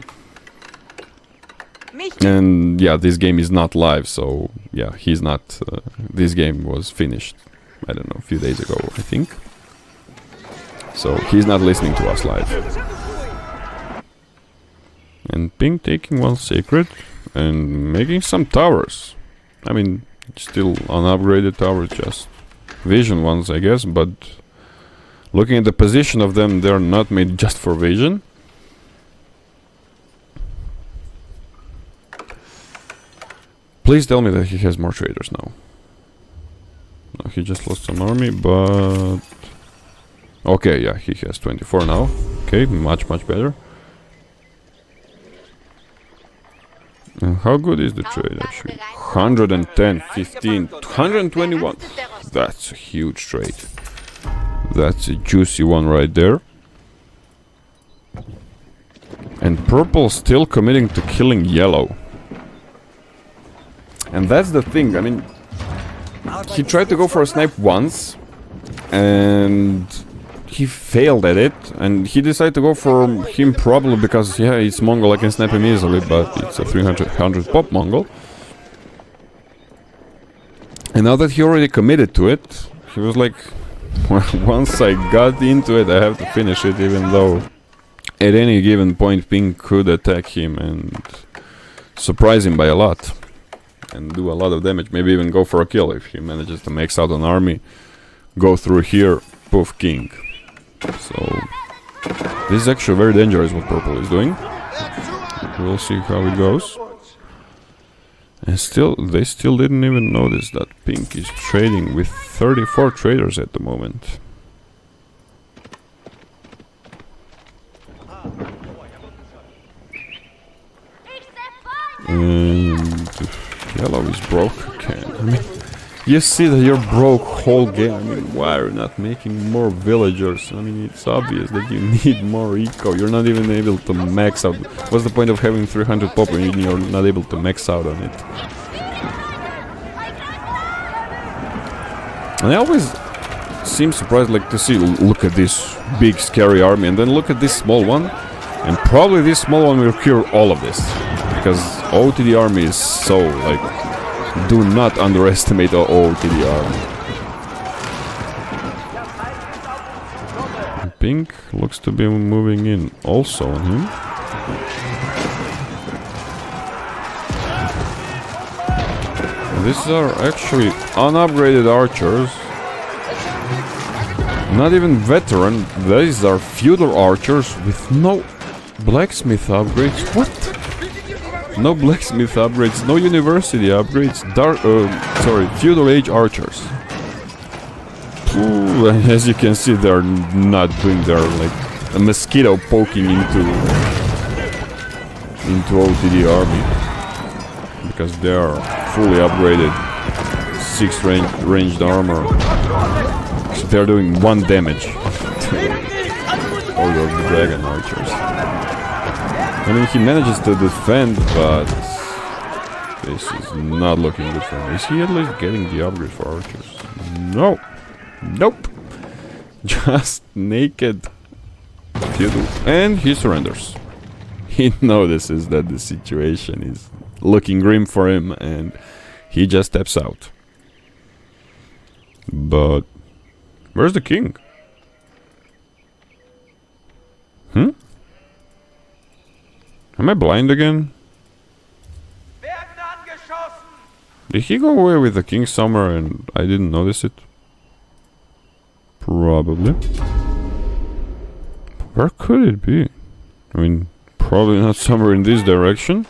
And yeah, this game is not live, so yeah, he's not. This game was finished, I don't know, a few days ago, I think. So he's not listening to us live. And pink taking one sacred and making some towers. I mean, still unupgraded towers, just vision ones, I guess, but looking at the position of them, they're not made just for vision. Please tell me that he has more traders now. No, he just lost some army, but... Okay, yeah, he has 24 now. Okay, much better. And how good is the trade, actually? 110, 15, 121. That's a huge trade. That's a juicy one right there. And purple still committing to killing yellow. And that's the thing, I mean, he tried to go for a snipe once, and he failed at it, and he decided to go for him probably because, yeah, it's Mongol, I can snipe him easily, but it's a 300 pop Mongol. And now that he already committed to it, he was like, well, once I got into it, I have to finish it, even though at any given point pink could attack him and surprise him by a lot and do a lot of damage. Maybe even go for a kill if he manages to max out an army. Go through here, poof, king. So this is actually very dangerous what purple is doing. We'll see how it goes. And still, they still didn't even notice that pink is trading with 34 traders at the moment. And yellow is broke again. I mean, you see that you're broke whole game. I mean, why are you not making more villagers? I mean, it's obvious that you need more eco. You're not even able to max out. What's the point of having 300 pop when you're not able to max out on it? And I always seem surprised, like, to see, look at this big scary army, and then look at this small one, and probably this small one will cure all of this. Because OTD army is so, like, do not underestimate the OTD army. And pink looks to be moving in also on him. And these are actually unupgraded archers. Not even veteran, these are feudal archers with no blacksmith upgrades. What? No blacksmith upgrades, no university upgrades, feudal age archers. Ooh, as you can see, they're not doing their, like, a mosquito poking into OTD army. Because they are fully upgraded 6 ranged armor. So they're doing 1 damage to all your dragon archers. I mean, he manages to defend, but this is not looking good for him. Is he at least getting the upgrade for archers? No. Nope. Just naked feudal. And he surrenders. He notices that the situation is looking grim for him, and he just steps out. But where's the king? Am I blind again? Did he go away with the king somewhere and I didn't notice it? Probably. Where could it be? I mean, probably not somewhere in this direction.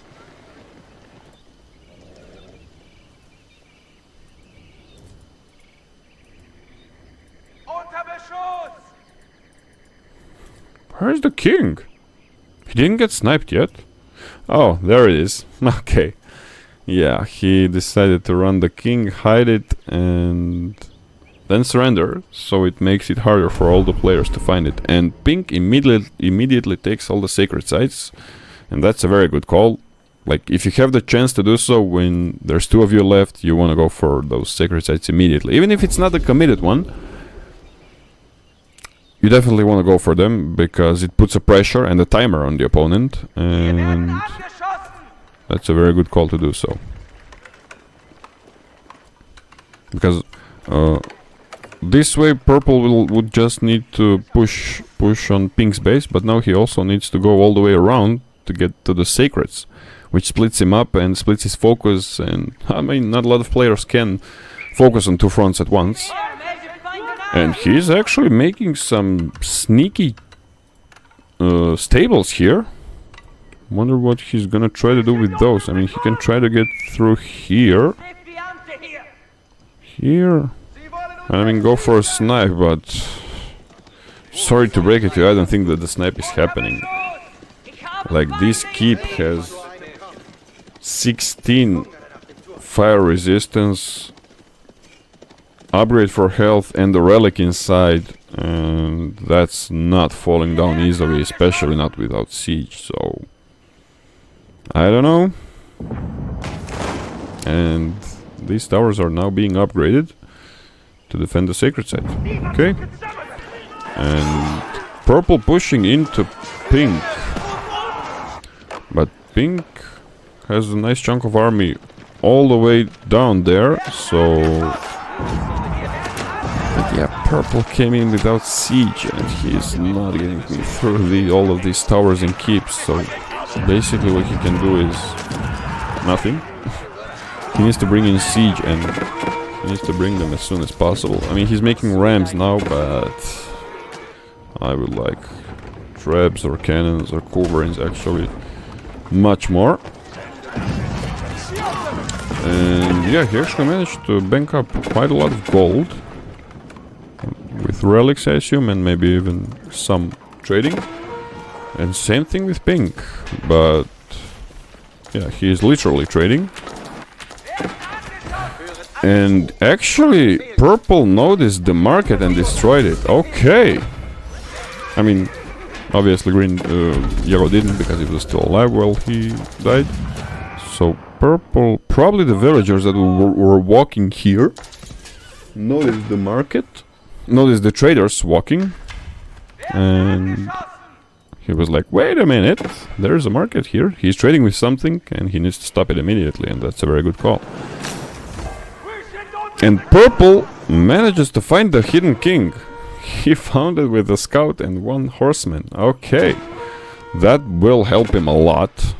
Where's the king? He didn't get sniped yet. Oh, there it is. Okay. Yeah, he decided to run the king, hide it, and then surrender. So it makes it harder for all the players to find it. And pink immediately takes all the sacred sites. And that's a very good call. Like, if you have the chance to do so when there's 2 of you left, you want to go for those sacred sites immediately. Even if it's not a committed one. You definitely want to go for them, because it puts a pressure and a timer on the opponent, and that's a very good call to do so. Because this way purple would just need to push on pink's base, but now he also needs to go all the way around to get to the sacreds, which splits him up and splits his focus, and I mean, not a lot of players can focus on 2 fronts at once. And he's actually making some sneaky stables here. Wonder what he's gonna try to do with those. I mean, he can try to get through here. Here. I mean, go for a snipe, but sorry to break it to you, I don't think that the snipe is happening. Like, this keep has 16 fire resistance, upgrade for health, and the relic inside, and that's not falling down easily, especially not without siege. So I don't know. And these towers are now being upgraded to defend the sacred site. Okay. And purple pushing into pink, but pink has a nice chunk of army all the way down there, so yeah, purple came in without siege, and he's not getting me through all of these towers and keeps. So basically what he can do is nothing. He needs to bring in siege, and he needs to bring them as soon as possible. I mean, he's making rams now, but I would like trebs or cannons or culverins actually much more. And yeah, he actually managed to bank up quite a lot of gold with relics, I assume, and maybe even some trading. And same thing with pink, but yeah, he is literally trading. And actually, purple noticed the market and destroyed it. Okay. I mean, obviously yellow didn't, because he was still alive while he died. So purple, probably the villagers that were walking here, noticed the market, noticed the traders walking, and he was like, wait a minute, there's a market here. He's trading with something and he needs to stop it immediately, and that's a very good call. And purple manages to find the hidden king. He found it with a scout and one horseman. Okay, that will help him a lot.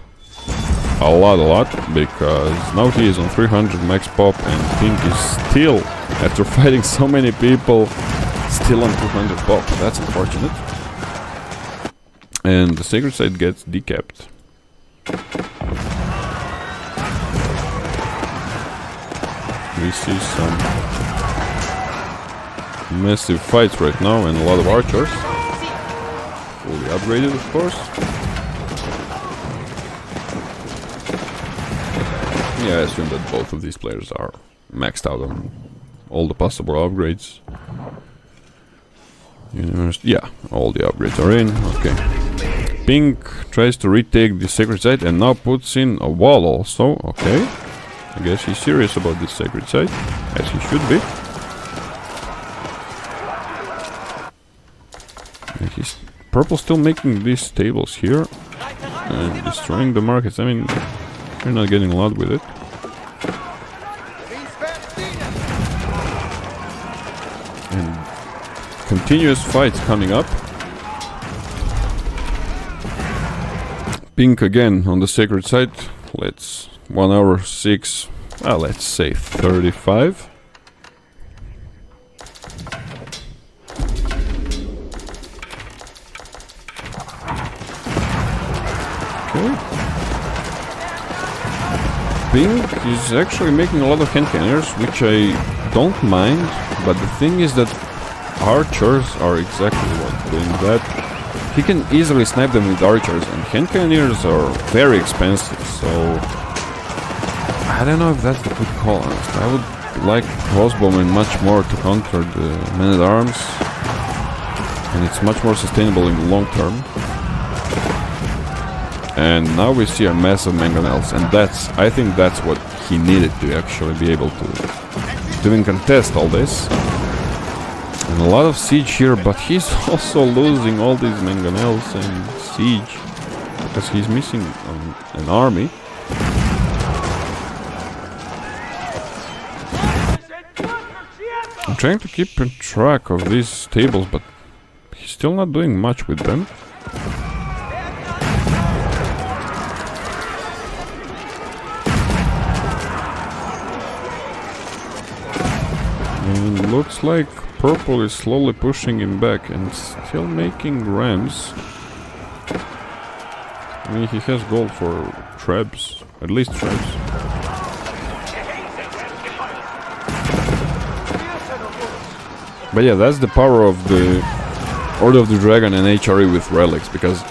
A lot, because now he is on 300 max pop, and pink is still, after fighting so many people, still on 200 pop. That's unfortunate. And the sacred site gets decapped. We see some massive fights right now, and a lot of archers. Fully upgraded, of course. Yeah, I assume that both of these players are maxed out on all the possible upgrades. Yeah, all the upgrades are in. Okay. Pink tries to retake the sacred site and now puts in a wall also. Okay. I guess he's serious about this sacred site, as he should be. And he's purple still making these tables here and destroying the markets. I mean, you're not getting a lot with it. And continuous fights coming up. Pink again on the sacred site. Let's 1 hour 6. Let's say 35. Okay. Pink is actually making a lot of hand cannons, which I don't mind, but the thing is that archers are exactly what doing that. He can easily snipe them with archers, and hand cannoneers are very expensive, so I don't know if that's the good call, honestly. I would like crossbowmen much more to counter the men-at-arms, and it's much more sustainable in the long term. And now we see a massive mangonels, and I think that's what he needed to actually be able to even contest all this. And a lot of siege here, but he's also losing all these mangonels and siege because he's missing an army. I'm trying to keep track of these tables, but he's still not doing much with them. And looks like purple is slowly pushing him back and still making rams. I mean, he has gold for trebs, at least trebs. But yeah, that's the power of the Order of the Dragon and HRE with relics, because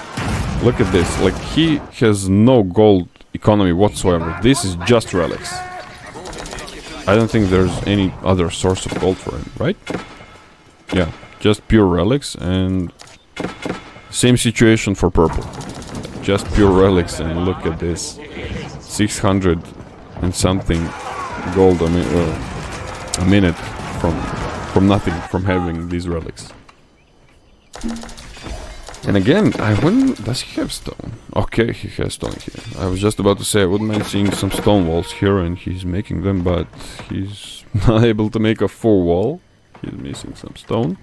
look at this, like he has no gold economy whatsoever. This is just relics. I don't think there's any other source of gold for him, right? Yeah, just pure relics, and same situation for purple. Just pure relics, and look at this, 600 and something gold a minute from nothing, from having these relics. And again, I wouldn't... Does he have stone? Okay, he has stone here. I was just about to say I wouldn't mind seeing some stone walls here, and he's making them, but he's not able to make a full wall. He's missing some stone.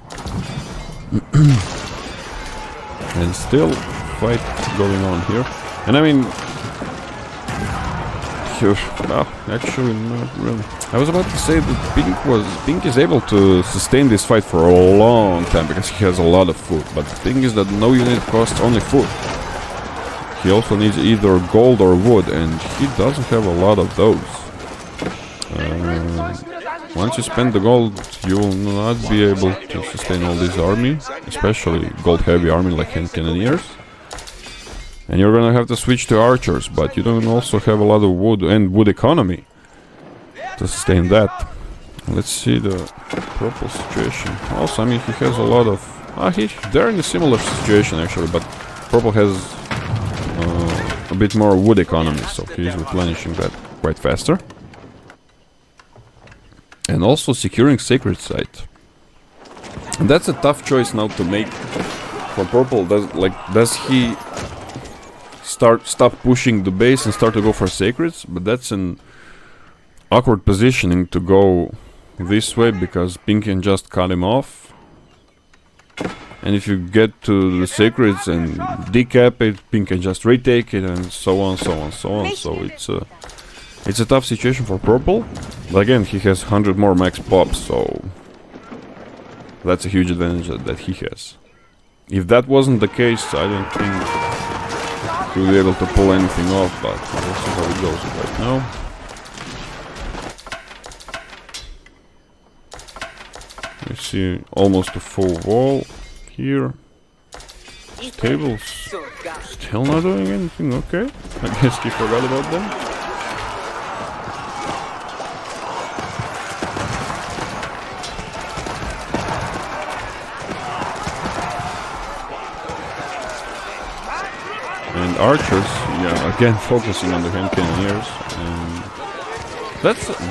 And still fight going on here. And I mean, well, actually not really. I was about to say that Pink is able to sustain this fight for a long time because he has a lot of food. But the thing is that no unit costs only food. He also needs either gold or wood, and he doesn't have a lot of those. Once you spend the gold, you will not be able to sustain all this army, especially gold-heavy army like hand cannoneers. And you're gonna have to switch to archers, but you don't also have a lot of wood and wood economy to sustain that. Let's see the purple situation. Also, I mean, he has a lot of... they're in a similar situation actually, but purple has a bit more wood economy, so he's replenishing that quite faster. And also securing sacred site. And that's a tough choice now to make for purple. Does he stop pushing the base and start to go for sacreds? But that's an awkward positioning to go this way because Pink can just cut him off. And if you get to the sacreds and decap it, Pink can just retake it, and so on, so on, so on. So it's a tough situation for purple. But again, he has 100 more max pops, so that's a huge advantage that he has. If that wasn't the case, I don't think he will be able to pull anything off, but we'll see how it goes right now. You see almost a full wall here. Tables still not doing anything, okay. I guess he forgot about them. And archers, yeah, again focusing on the hand cannoneers, and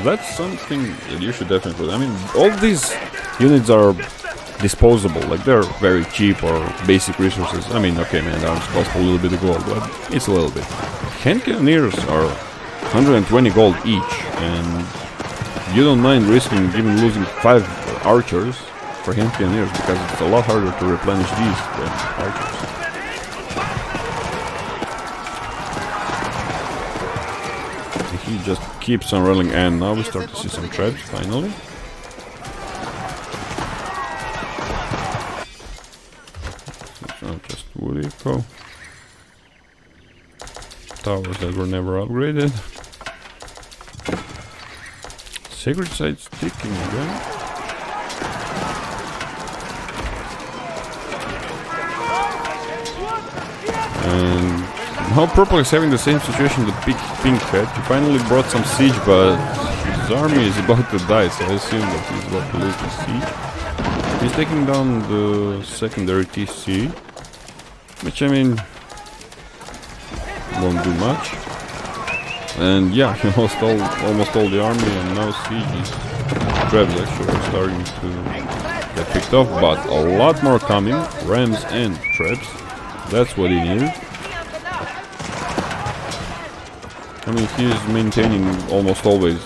that's something that you should definitely. I mean, all these units are disposable, like they're very cheap or basic resources. I mean, okay, man, arms cost a little bit of gold, but it's a little bit. Hand cannoneers are 120 gold each, and you don't mind risking even losing 5 archers for hand cannoneers because it's a lot harder to replenish these than archers. He just keeps on rolling, and now we start to see some traps finally. It's not just wood eco. Towers that were never upgraded. Sacred site's ticking again. And now purple is having the same situation that Pink had. He finally brought some siege, but his army is about to die, so I assume that he's about to lose the siege. He's taking down the secondary TC, which, I mean, won't do much. And yeah, he lost almost all the army, and now sieges. Trebs actually are starting to get picked off, but a lot more coming. Rams and Trebs. That's what he needed. I mean, he is maintaining almost always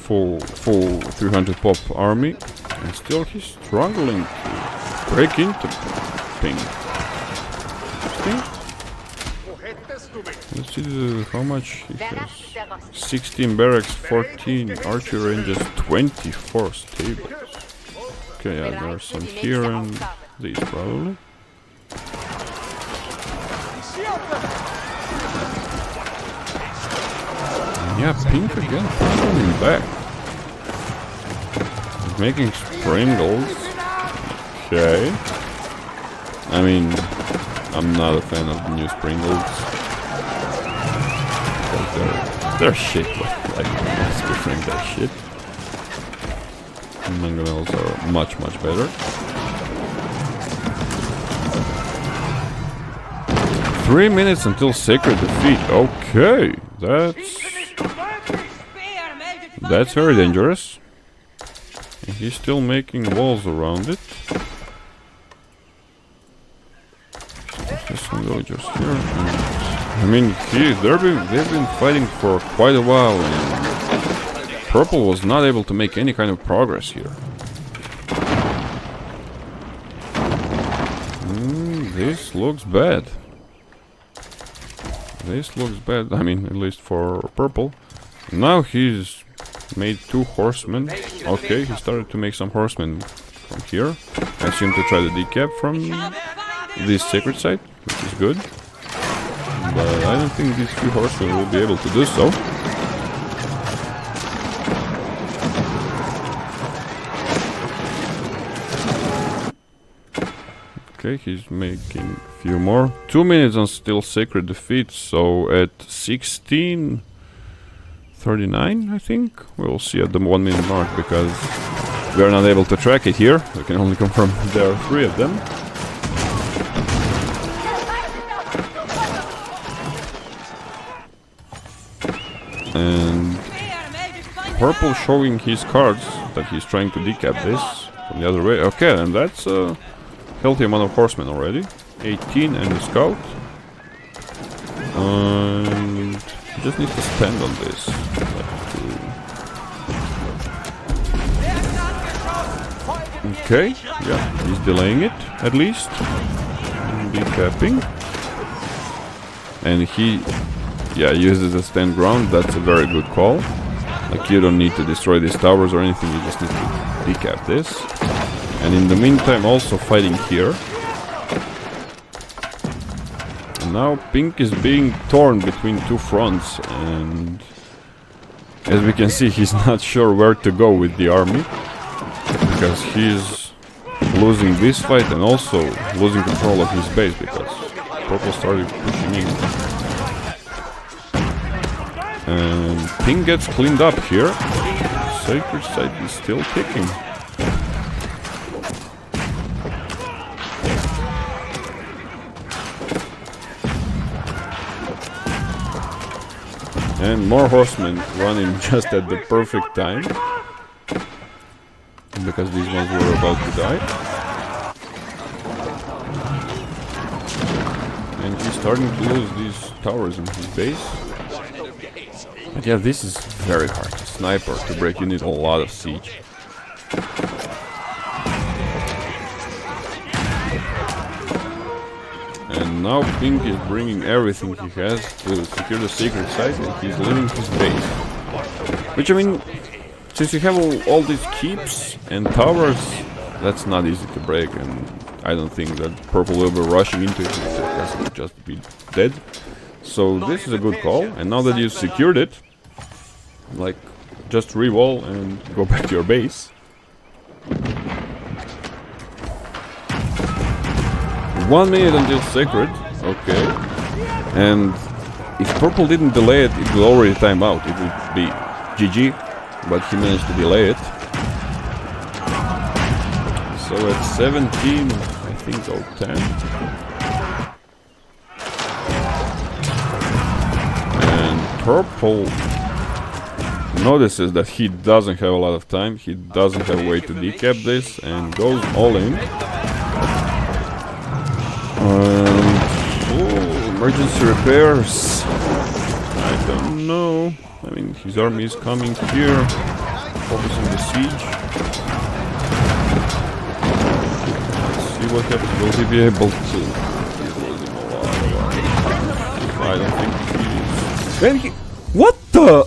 full 300 pop army, and still he's struggling to break into Pink. Let's see how much he has. 16 barracks, 14 archer ranges, 24 stables. Okay, yeah, there are some here and these probably. Yeah, Pink again, pulling back. Making springles. Okay. I mean, I'm not a fan of the new springles. They're shit, like, let's be frank, they're shit. Mangonels are much better. 3 minutes until sacred defeat. Okay, that's very dangerous. And he's still making walls around it. Just some villagers here. I mean, they've been fighting for quite a while, and purple was not able to make any kind of progress here. This looks bad. This looks bad, I mean, at least for purple. Now he's made 2 horsemen. Okay, he started to make some horsemen from here. I assume to try the decap from this sacred site, which is good. But I don't think these 2 horsemen will be able to do so. Okay, he's making a few more. 2 minutes on still sacred defeat, so at 16:39, I think. We'll see at the 1 minute mark because we are not able to track it here. We can only confirm there are 3 of them. And purple showing his cards that he's trying to decap this from the other way. Okay, and that's a healthy amount of horsemen already. 18 and the scout. And he just needs to stand on this. Okay, yeah, he's delaying it at least. Decapping. And he, yeah, uses a stand ground. That's a very good call. Like, you don't need to destroy these towers or anything, you just need to decap this. And in the meantime also fighting here. And now pink is being torn between 2 fronts, and as we can see, he's not sure where to go with the army. Because he's losing this fight and also losing control of his base because purple started pushing in. And pink gets cleaned up here. Sacred site is still ticking. And more horsemen running just at the perfect time. Because these ones were about to die. And he's starting to lose these towers in his base. But yeah, this is very hard. A sniper to break, you need a lot of siege. And now pink is bringing everything he has to secure the sacred site, and he's leaving his base. Which, I mean, since you have all these keeps and towers, that's not easy to break, and I don't think that purple will be rushing into it because it will just be dead. So this is a good call, and now that you've secured it, like, just re-wall and go back to your base. 1 minute until sacred, okay. And if purple didn't delay it, it will already time out. It would be GG, but he managed to delay it. So at 17, I think, or 10. And purple notices that he doesn't have a lot of time. He doesn't have a way to decap this and goes all in. Emergency repairs. I don't know. I mean, his army is coming here, focusing the siege. Let's see what happens. Will he be able to? He's losing a lot of army. I don't think he is. Then he... What the?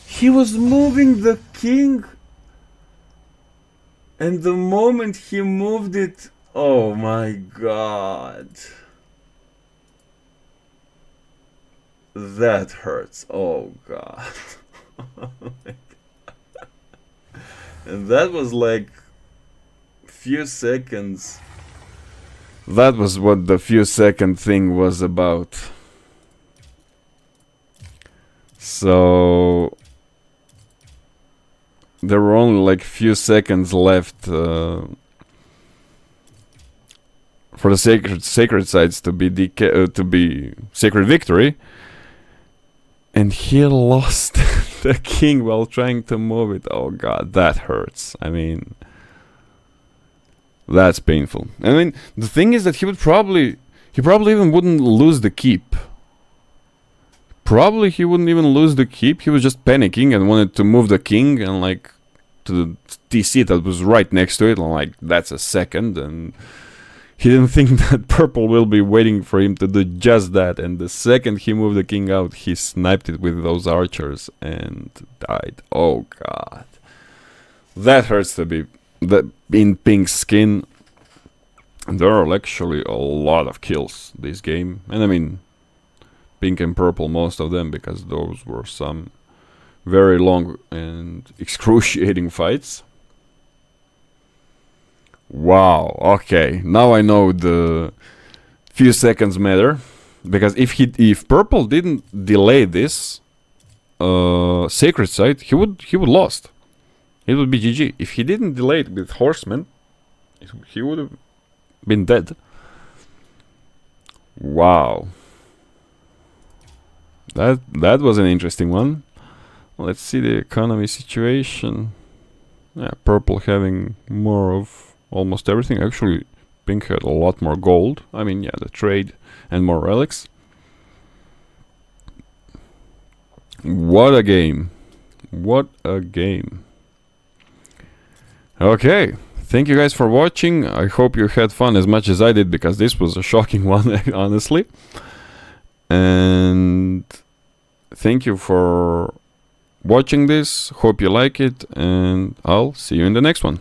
He was moving the king. And the moment he moved it... Oh my god. That hurts. Oh god. And that was like few seconds. That was what the few second thing was about. So there were only like few seconds left for the sacred sites to be sacred victory. And he lost the king while trying to move it. Oh god, that hurts. I mean, that's painful. I mean, the thing is that he probably even wouldn't lose the keep. Probably he wouldn't even lose the keep. He was just panicking and wanted to move the king and like to the TC that was right next to it. And like, that's a second, and He didn't think that purple will be waiting for him to do just that, and the second he moved the king out, he sniped it with those archers and died. Oh god. That hurts to be in pink skin. There are actually a lot of kills this game, and I mean pink and purple, most of them, because those were some very long and excruciating fights. Wow, okay, now I know the few seconds matter, because if purple didn't delay this sacred site, he would lost. It would be GG. If he didn't delay it with horsemen, he would have been dead. Wow. That was an interesting one. Let's see the economy situation. Yeah, purple having more of almost everything. Actually, pink had a lot more gold. I mean, yeah, the trade and more relics. What a game. What a game. Okay, thank you guys for watching. I hope you had fun as much as I did, because this was a shocking one, honestly. And thank you for watching this. Hope you like it, and I'll see you in the next one.